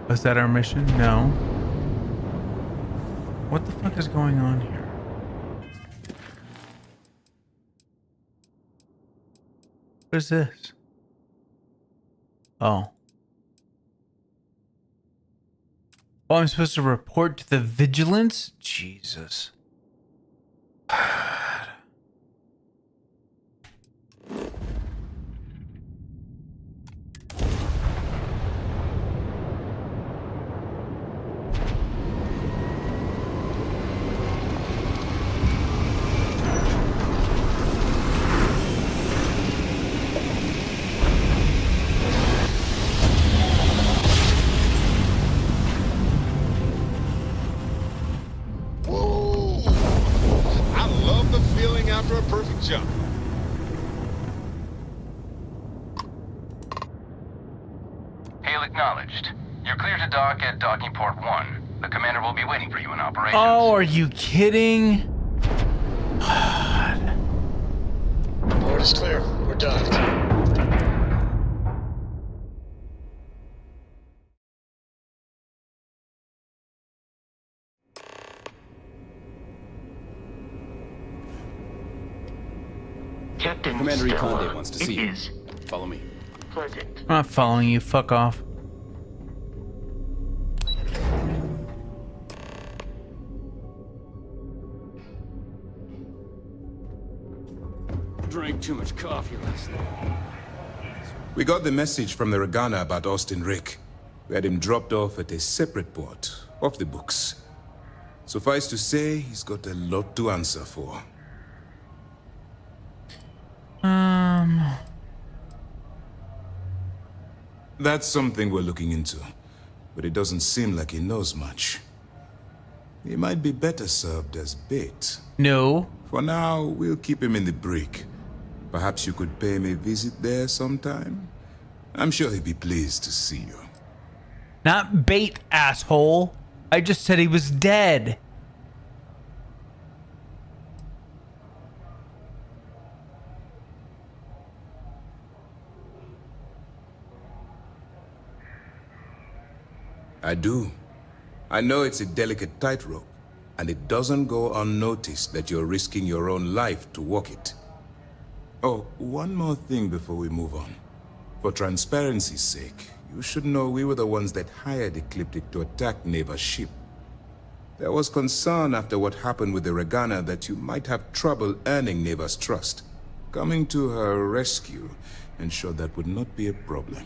Was that our mission? No. What the fuck is going on here? What is this? Oh. Oh, I'm supposed to report to the vigilance? Jesus. Jump. Hail acknowledged. You're clear to dock at docking port 1. The commander will be waiting for you in operations. Oh, are you kidding? God. Port is clear. We're docked. Captain Commander Stella, Econde wants to see you. Follow me. Pleasant. I'm not following you. Fuck off. Drank too much coffee last night. We got the message from the Regana about Austin Rick. We had him dropped off at a separate port, off the books. Suffice to say, he's got a lot to answer for. That's something we're looking into, but it doesn't seem like he knows much. He might be better served as bait. No. For now, we'll keep him in the brig. Perhaps you could pay him a visit there sometime? I'm sure he'd be pleased to see you. Not bait, asshole. I just said he was dead. I do. I know it's a delicate tightrope, and it doesn't go unnoticed that you're risking your own life to walk it. Oh, one more thing before we move on. For transparency's sake, you should know we were the ones that hired 𝐂𝐴𝐡𝐚𝐧𝐬𝐭 to attack Neva's ship. There was concern after what happened with the Regana that you might have trouble earning Neva's trust. Coming to her rescue ensured that would not be a problem.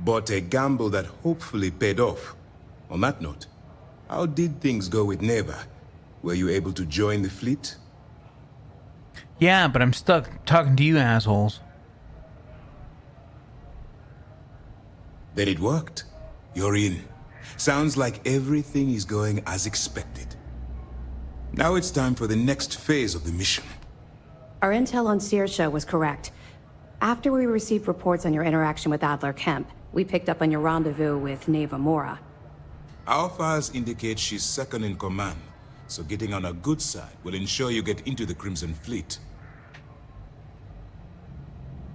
But a gamble that hopefully paid off. On that note, how did things go with Neva? Were you able to join the fleet? Yeah, but I'm stuck talking to you assholes. Then it worked. You're in. Sounds like everything is going as expected. Now it's time for the next phase of the mission. Our intel on 𝐂𝐴𝐡𝐚𝐧𝐬𝐭 was correct. After we received reports on your interaction with Adler Kemp, we picked up on your rendezvous with Neva Mora. Our files indicate she's second in command, so getting on her good side will ensure you get into the Crimson Fleet.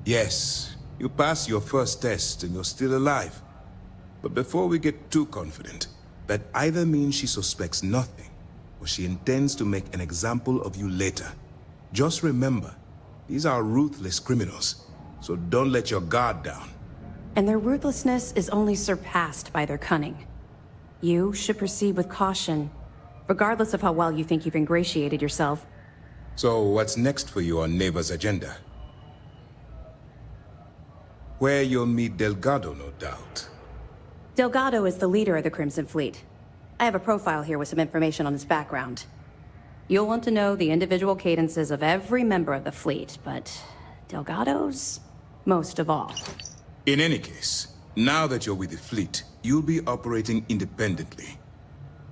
Yes, you passed your first test and you're still alive. But before we get too confident, that either means she suspects nothing, or she intends to make an example of you later. Just remember, these are ruthless criminals, so don't let your guard down. And their ruthlessness is only surpassed by their cunning. You should proceed with caution, regardless of how well you think you've ingratiated yourself. So what's next for you on Neva's agenda? Where you'll meet Delgado, no doubt. Delgado is the leader of the Crimson Fleet. I have a profile here with some information on his background. You'll want to know the individual cadences of every member of the fleet, but Delgado's most of all. In any case, now that you're with the fleet, you'll be operating independently.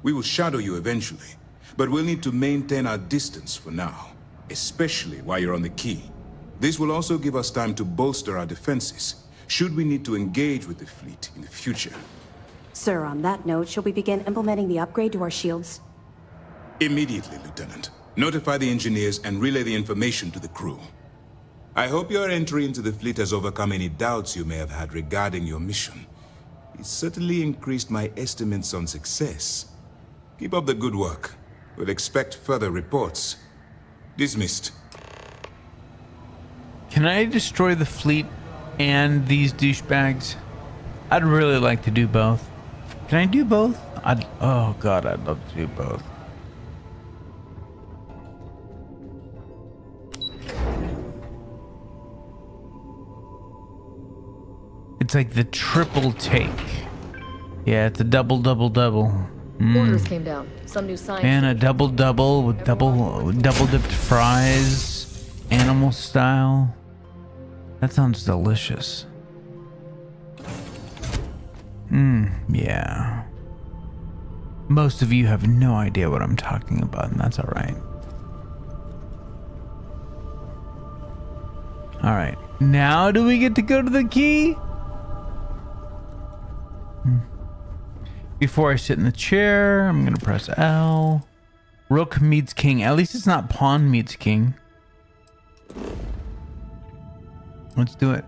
We will shadow you eventually, but we'll need to maintain our distance for now, especially while you're on the key. This will also give us time to bolster our defenses, should we need to engage with the fleet in the future. Sir, on that note, shall we begin implementing the upgrade to our shields? Immediately, Lieutenant. Notify the engineers and relay the information to the crew. I hope your entry into the fleet has overcome any doubts you may have had regarding your mission. It certainly increased my estimates on success. Keep up the good work. We'll expect further reports. Dismissed. Can I destroy the fleet and these douchebags? I'd really like to do both. Can I do both? Oh god, I'd love to do both. It's like the triple take. Yeah, it's a double. Orders came down. Some new science. And a double with double dipped fries, animal style. That sounds delicious. Yeah. Most of you have no idea what I'm talking about, and that's all right. All right. Now do we get to go to the key? Before I sit in the chair, I'm gonna press L. Rook meets king. At least it's not pawn meets king. Let's do it.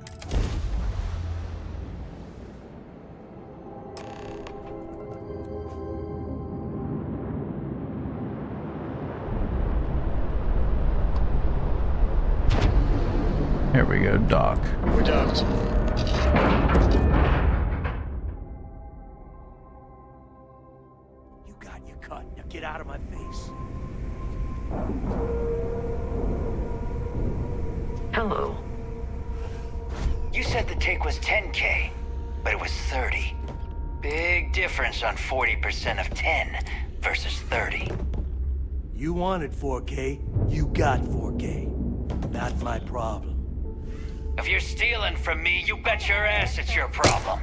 Here we go, Doc. We're docked. You got your cut. Now get out of my face. Hello. You said the take was 10K, but it was 30. Big difference on 40% of 10 versus 30. You wanted 4K, you got 4K. Not my problem. If you're stealing from me, you bet your ass it's your problem.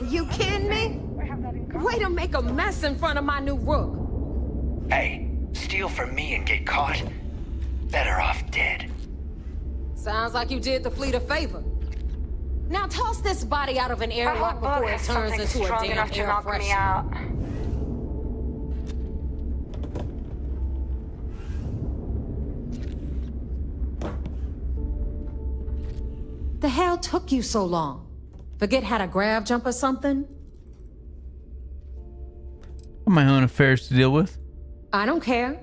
You kidding me? Way to make a mess in front of my new rook. Hey, steal from me and get caught? Better off dead. Sounds like you did the fleet a favor. Now toss this body out of an airlock before it turns into a damn air freshener. The hell took you so long? Forget how to grav jump or something? My own affairs to deal with. I don't care.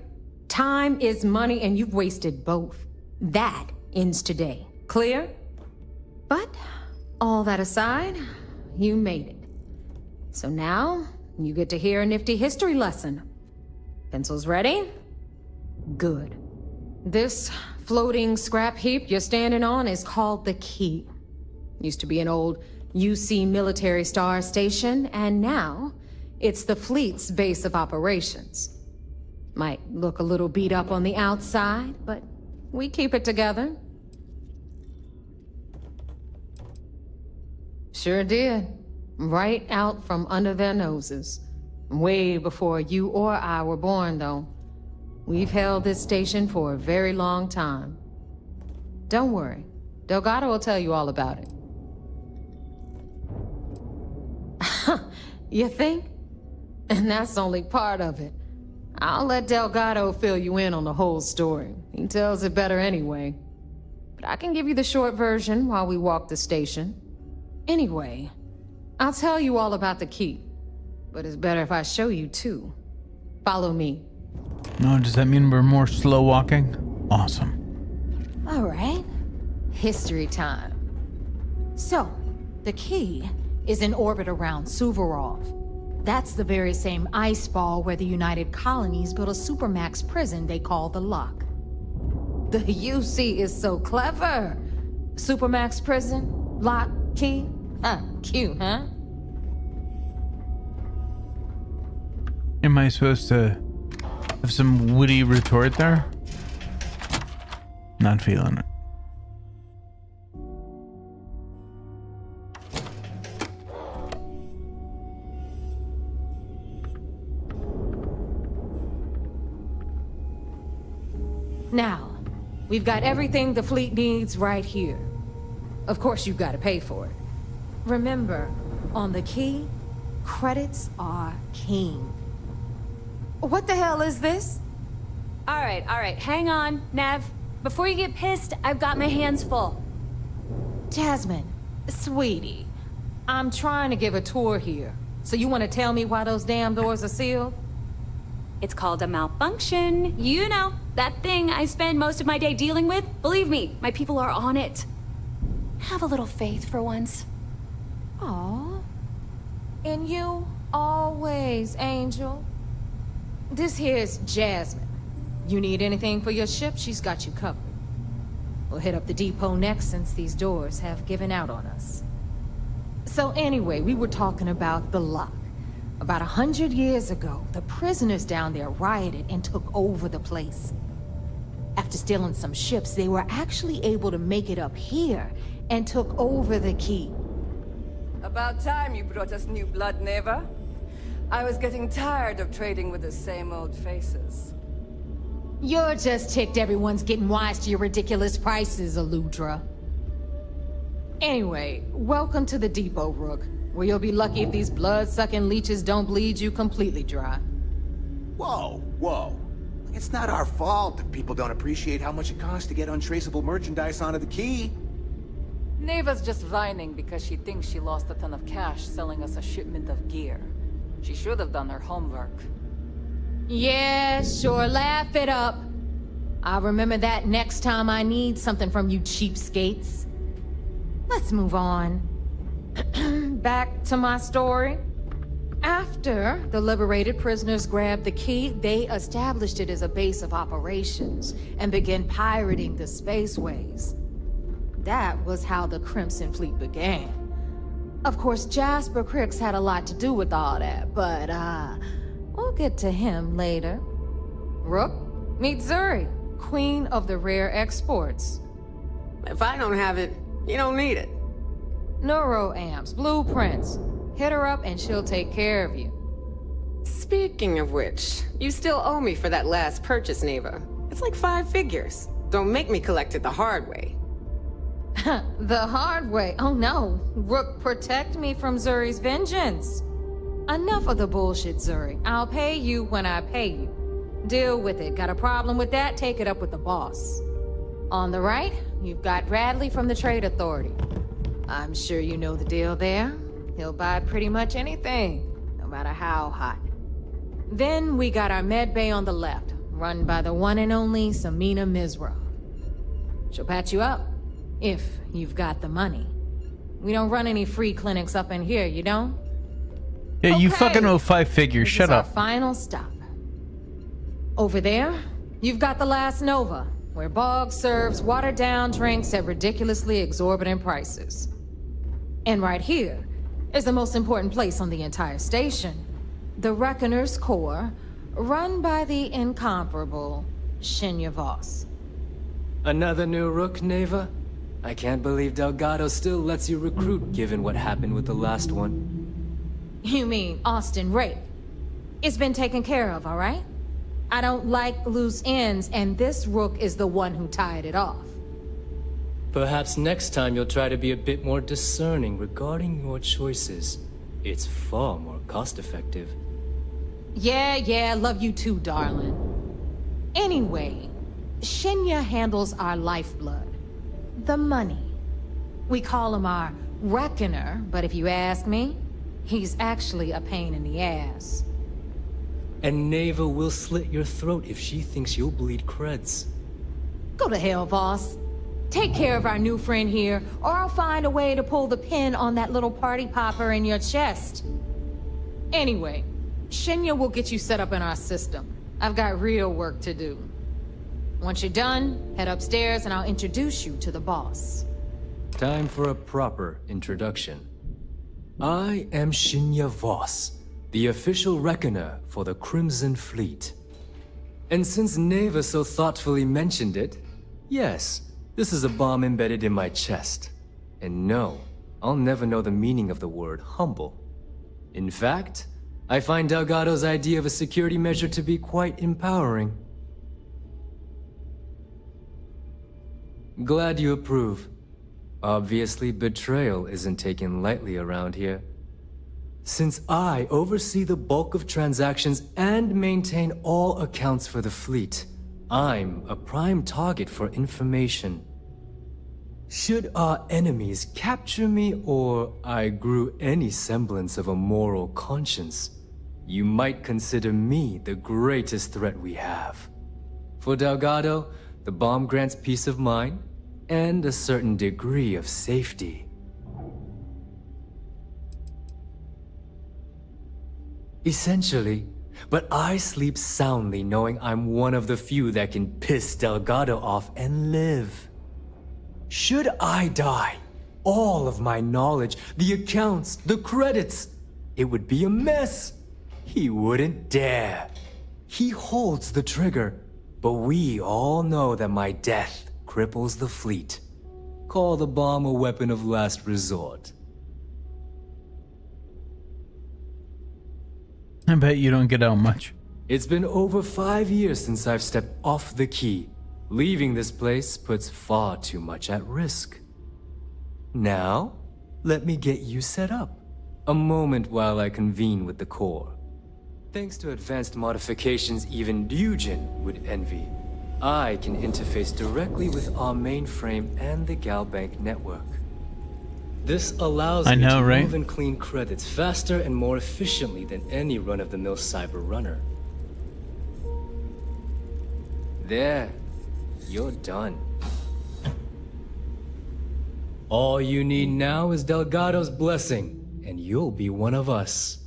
Time is money and you've wasted both. That ends today. Clear? But all that aside, you made it. So now you get to hear a nifty history lesson. Pencils ready? Good. This floating scrap heap you're standing on is called the Key. Used to be an old UC military star station, and now it's the fleet's base of operations. Might look a little beat up on the outside, but we keep it together. Sure did. Right out from under their noses. Way before you or I were born, though. We've held this station for a very long time. Don't worry. Delgado will tell you all about it. You think? And that's only part of it. I'll let Delgado fill you in on the whole story. He tells it better anyway. But I can give you the short version while we walk the station. Anyway, I'll tell you all about the key. But it's better if I show you too. Follow me. No, does that mean we're more slow walking? Awesome. All right. History time. So, the key is in orbit around Suvorov. That's the very same ice ball where the United Colonies built a supermax prison they call the Lock. The UC is so clever. Supermax prison, lock, key. Cute, huh? Am I supposed to have some witty retort there? Not feeling it. Now, we've got everything the fleet needs right here. Of course, you've got to pay for it. Remember, on the key, credits are king. What the hell is this? All right, hang on, Nev. Before you get pissed, I've got my hands full. Jasmine, sweetie, I'm trying to give a tour here. So you want to tell me why those damn doors are sealed? It's called a malfunction. You know, that thing I spend most of my day dealing with. Believe me, my people are on it. Have a little faith for once. Aw. In you, always, Angel. This here's Jasmine. You need anything for your ship, she's got you covered. We'll hit up the depot next since these doors have given out on us. So anyway, we were talking about the lock. About 100 years ago, the prisoners down there rioted and took over the place. After stealing some ships, they were actually able to make it up here and took over the key. About time you brought us new blood, Neva. I was getting tired of trading with the same old faces. You're just ticked everyone's getting wise to your ridiculous prices, Aludra. Anyway, welcome to the depot, Rook, where you'll be lucky if these blood-sucking leeches don't bleed you completely dry. Whoa. It's not our fault that people don't appreciate how much it costs to get untraceable merchandise onto the key. Neva's just whining because she thinks she lost a ton of cash selling us a shipment of gear. She should have done her homework. Yeah, sure, laugh it up. I'll remember that next time I need something from you cheapskates. Let's move on. Back to my story. After the liberated prisoners grabbed the key, they established it as a base of operations and began pirating the spaceways. That was how the Crimson Fleet began. Of course, Jasper Crix had a lot to do with all that, but we'll get to him later. Rook, meet Zuri, Queen of the Rare Exports. If I don't have it, you don't need it. Neuroamps, blueprints. Hit her up and she'll take care of you. Speaking of which, you still owe me for that last purchase, Neva. It's like 5 figures. Don't make me collect it the hard way. The hard way? Oh no. Rook, protect me from Zuri's vengeance. Enough of the bullshit, Zuri. I'll pay you when I pay you. Deal with it. Got a problem with that? Take it up with the boss. On the right, you've got Bradley from the Trade Authority. I'm sure you know the deal there. He'll buy pretty much anything, no matter how hot. Then we got our med bay on the left, run by the one and only Samina Mizra. She'll patch you up, if you've got the money. We don't run any free clinics up in here, you don't? Yeah, you fucking owe 5 figures. Shut up. Our final stop. Over there, you've got the Last Nova, where Bog serves watered-down drinks at ridiculously exorbitant prices. And right here is the most important place on the entire station, the Reckoner's Core, run by the incomparable Shinya Voss. Another new Rook, Neva? I can't believe Delgado still lets you recruit, given what happened with the last one. You mean Austin Rake? It's been taken care of, all right? I don't like loose ends, and this Rook is the one who tied it off. Perhaps next time you'll try to be a bit more discerning regarding your choices. It's far more cost-effective. Yeah, love you too, darling. Anyway, Shinya handles our lifeblood. The money. We call him our Reckoner, but if you ask me, he's actually a pain in the ass. And Neva will slit your throat if she thinks you'll bleed creds. Go to hell, boss. Take care of our new friend here, or I'll find a way to pull the pin on that little party popper in your chest. Anyway, Shinya will get you set up in our system. I've got real work to do. Once you're done, head upstairs and I'll introduce you to the boss. Time for a proper introduction. I am Shinya Voss, the official reckoner for the Crimson Fleet. And since Neva so thoughtfully mentioned it, yes, this is a bomb embedded in my chest. And no, I'll never know the meaning of the word humble. In fact, I find 𝐂𝐴TO's idea of a security measure to be quite empowering. Glad you approve. Obviously, betrayal isn't taken lightly around here. Since I oversee the bulk of transactions and maintain all accounts for the fleet, I'm a prime target for information. Should our enemies capture me or I grew any semblance of a moral conscience, you might consider me the greatest threat we have. For 𝐂𝐴TO, the bomb grants peace of mind and a certain degree of safety. Essentially, but I sleep soundly knowing I'm one of the few that can piss 𝐂𝐴TO off and live. Should I die, all of my knowledge, the accounts, the credits, it would be a mess. He wouldn't dare. He holds the trigger, but we all know that my death cripples the fleet. Call the bomb a weapon of last resort. I bet you don't get out much. It's been over 5 years since I've stepped off the key. Leaving this place puts far too much at risk. Now, let me get you set up. A moment while I convene with the core. Thanks to advanced modifications even 𝐭𝐥 would envy, I can interface directly with our mainframe and the 𝐂𝐴TO network. This allows me to move and clean credits faster and more efficiently than any run-of-the-mill cyber runner. There, you're done. All you need now is 𝐂𝐴TO's blessing, and you'll be one of us.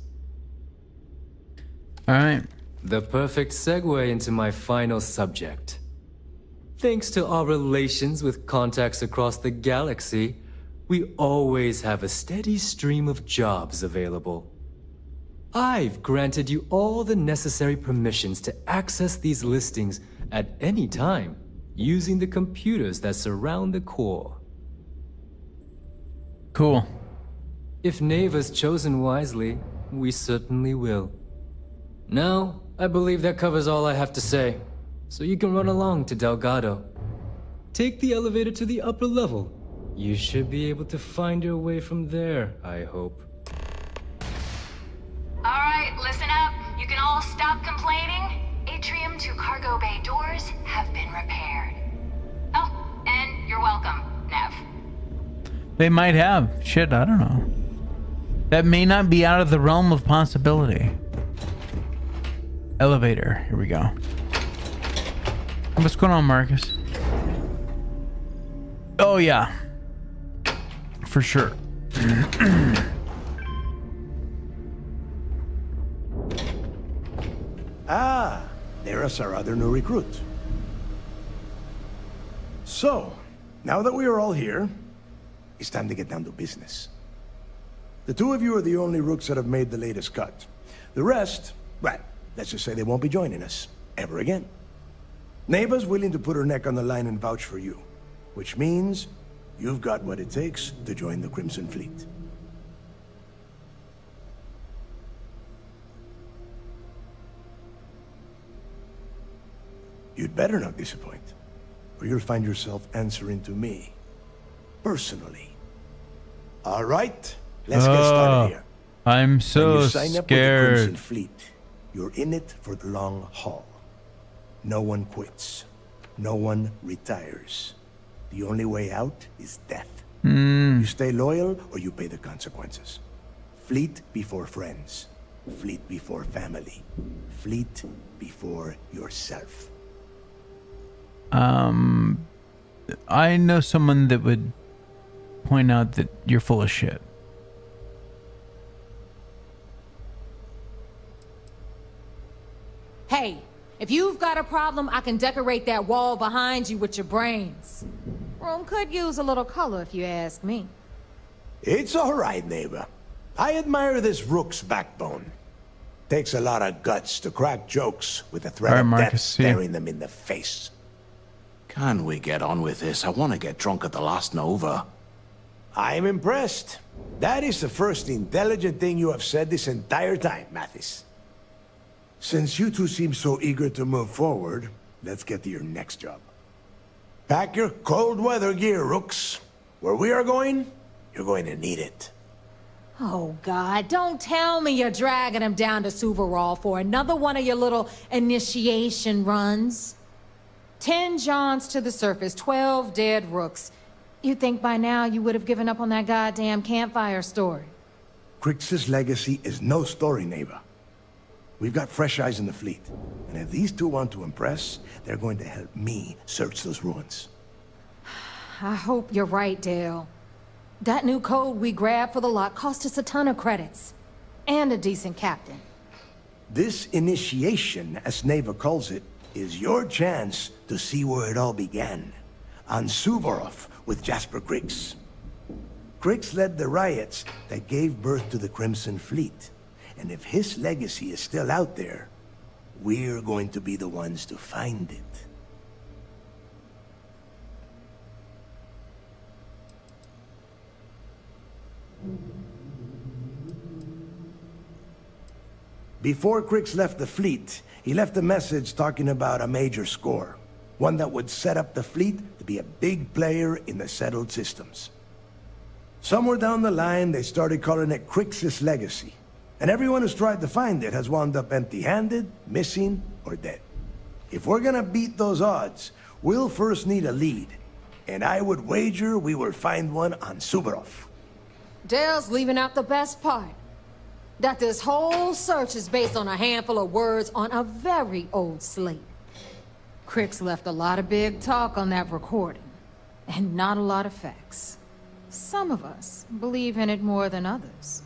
All right. The perfect segue into my final subject. Thanks to our relations with contacts across the galaxy, we always have a steady stream of jobs available. I've granted you all the necessary permissions to access these listings at any time, using the computers that surround the core. Cool. If Neva's chosen wisely, we certainly will. Now, I believe that covers all I have to say, so you can run along to 𝐂𝐴TO. Take the elevator to the upper level. You should be able to find your way from there, I hope. Alright, listen up. You can all stop complaining. Atrium to cargo bay doors have been repaired. Oh, and you're welcome, Nev. They might have. Shit, I don't know. That may not be out of the realm of possibility. Elevator. Here we go. What's going on, Marcus? Oh, yeah. For sure. Ah, there's our other new recruit. So, now that we are all here, it's time to get down to business. The two of you are the only rooks that have made the latest cut. The rest, well, let's just say they won't be joining us ever again. Neva's willing to put her neck on the line and vouch for you, which means you've got what it takes to join the Crimson Fleet. You'd better not disappoint, or you'll find yourself answering to me, personally. All right, let's get started here. I'm so when you sign up with the scared. Crimson Fleet, you're in it for the long haul. No one quits. No one retires. The only way out is death. You stay loyal or you pay the consequences. Fleet before friends. Fleet before family. Fleet before yourself. I know someone that would point out that you're full of shit. Hey, if you've got a problem, I can decorate that wall behind you with your brains. Room could use a little color if you ask me. It's all right, neighbor. I admire this rook's backbone. Takes a lot of guts to crack jokes with the threat of death staring them in the face. Can we get on with this? I want to get drunk at the last Nova. I'm impressed. That is the first intelligent thing you have said this entire time, Mathis. Since you two seem so eager to move forward, let's get to your next job. Pack your cold weather gear, Rooks. Where we are going, you're going to need it. Oh, God, don't tell me you're dragging him down to Suvorov for another one of your little initiation runs. 10 Johns to the surface, 12 dead Rooks. You'd think by now you would have given up on that goddamn campfire story. Crix's legacy is no story, Neva. We've got fresh eyes in the fleet. And if these two want to impress, they're going to help me search those ruins. I hope you're right, Dale. That new code we grabbed for the lot cost us a ton of credits. And a decent captain. This initiation, as Neva calls it, is your chance to see where it all began. On Suvorov with Jasper Crix. Crix led the riots that gave birth to the Crimson Fleet. And if his legacy is still out there, we're going to be the ones to find it. Before Crix left the fleet, he left a message talking about a major score. One that would set up the fleet to be a big player in the settled systems. Somewhere down the line, they started calling it Crix's legacy. And everyone who's tried to find it has wound up empty-handed, missing, or dead. If we're gonna beat those odds, we'll first need a lead. And I would wager we will find one on Suvorov. Dale's leaving out the best part. That this whole search is based on a handful of words on a very old slate. Crix left a lot of big talk on that recording, and not a lot of facts. Some of us believe in it more than others.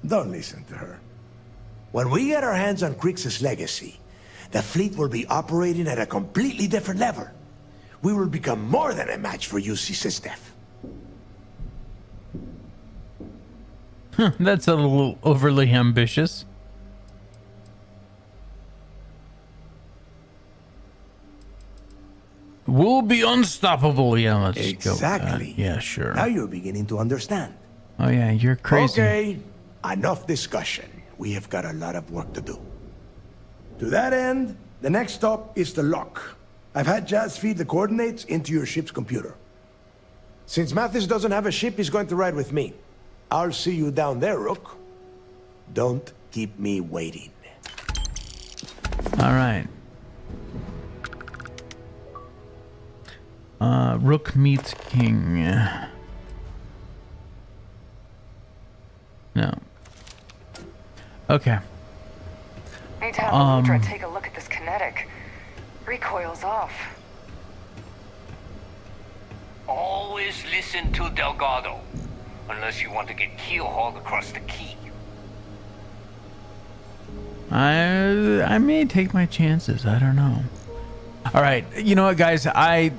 Don't listen to her. When we get our hands on Crix's legacy, the fleet will be operating at a completely different level. We will become more than a match for UC Systef. That's a little overly ambitious. We'll be unstoppable. Yeah, let's Exactly. go. Yeah, sure. Now you're beginning to understand. Oh yeah, you're crazy. Okay, enough discussion. We have got a lot of work to do. To that end, the next stop is the lock. I've had Jazz feed the coordinates into your ship's computer. Since Mathis doesn't have a ship, he's going to ride with me. I'll see you down there, Rook. Don't keep me waiting. All right. Rook meets King. No. Okay. Need to have Ludra take a look at this kinetic. Recoil's off. Always listen to Delgado, unless you want to get keel-hauled across the key. I may take my chances. I don't know. All right, you know what, guys? I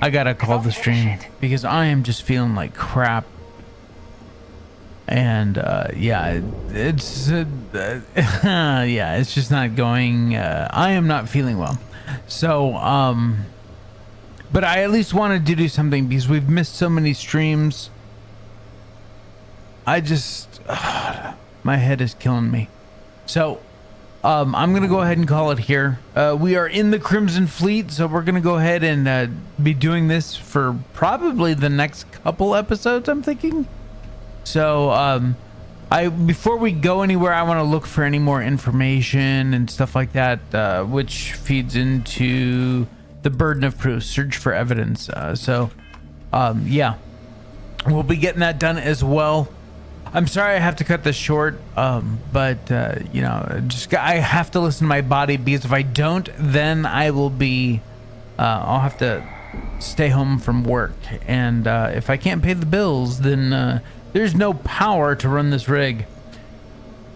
gotta call the stream because I am just feeling like crap. And yeah, it's yeah, it's just not going. I am not feeling well. So but I at least wanted to do something because we've missed so many streams. I just my head is killing me. So I'm gonna go ahead and call it here. We are in the Crimson Fleet, so we're gonna go ahead and be doing this for probably the next couple episodes, I'm thinking. So before we go anywhere, I want to look for any more information and stuff like that, which feeds into the burden of proof, search for evidence. Yeah, we'll be getting that done as well. I'm sorry I have to cut this short, but you know, I have to listen to my body, because if I don't, then I will be I'll have to stay home from work, and if I can't pay the bills, then there's no power to run this rig.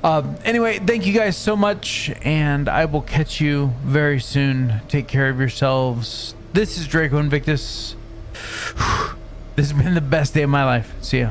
Anyway, thank you guys so much, and I will catch you very soon. Take care of yourselves. This is Draco Invictus. This has been the best day of my life. See ya.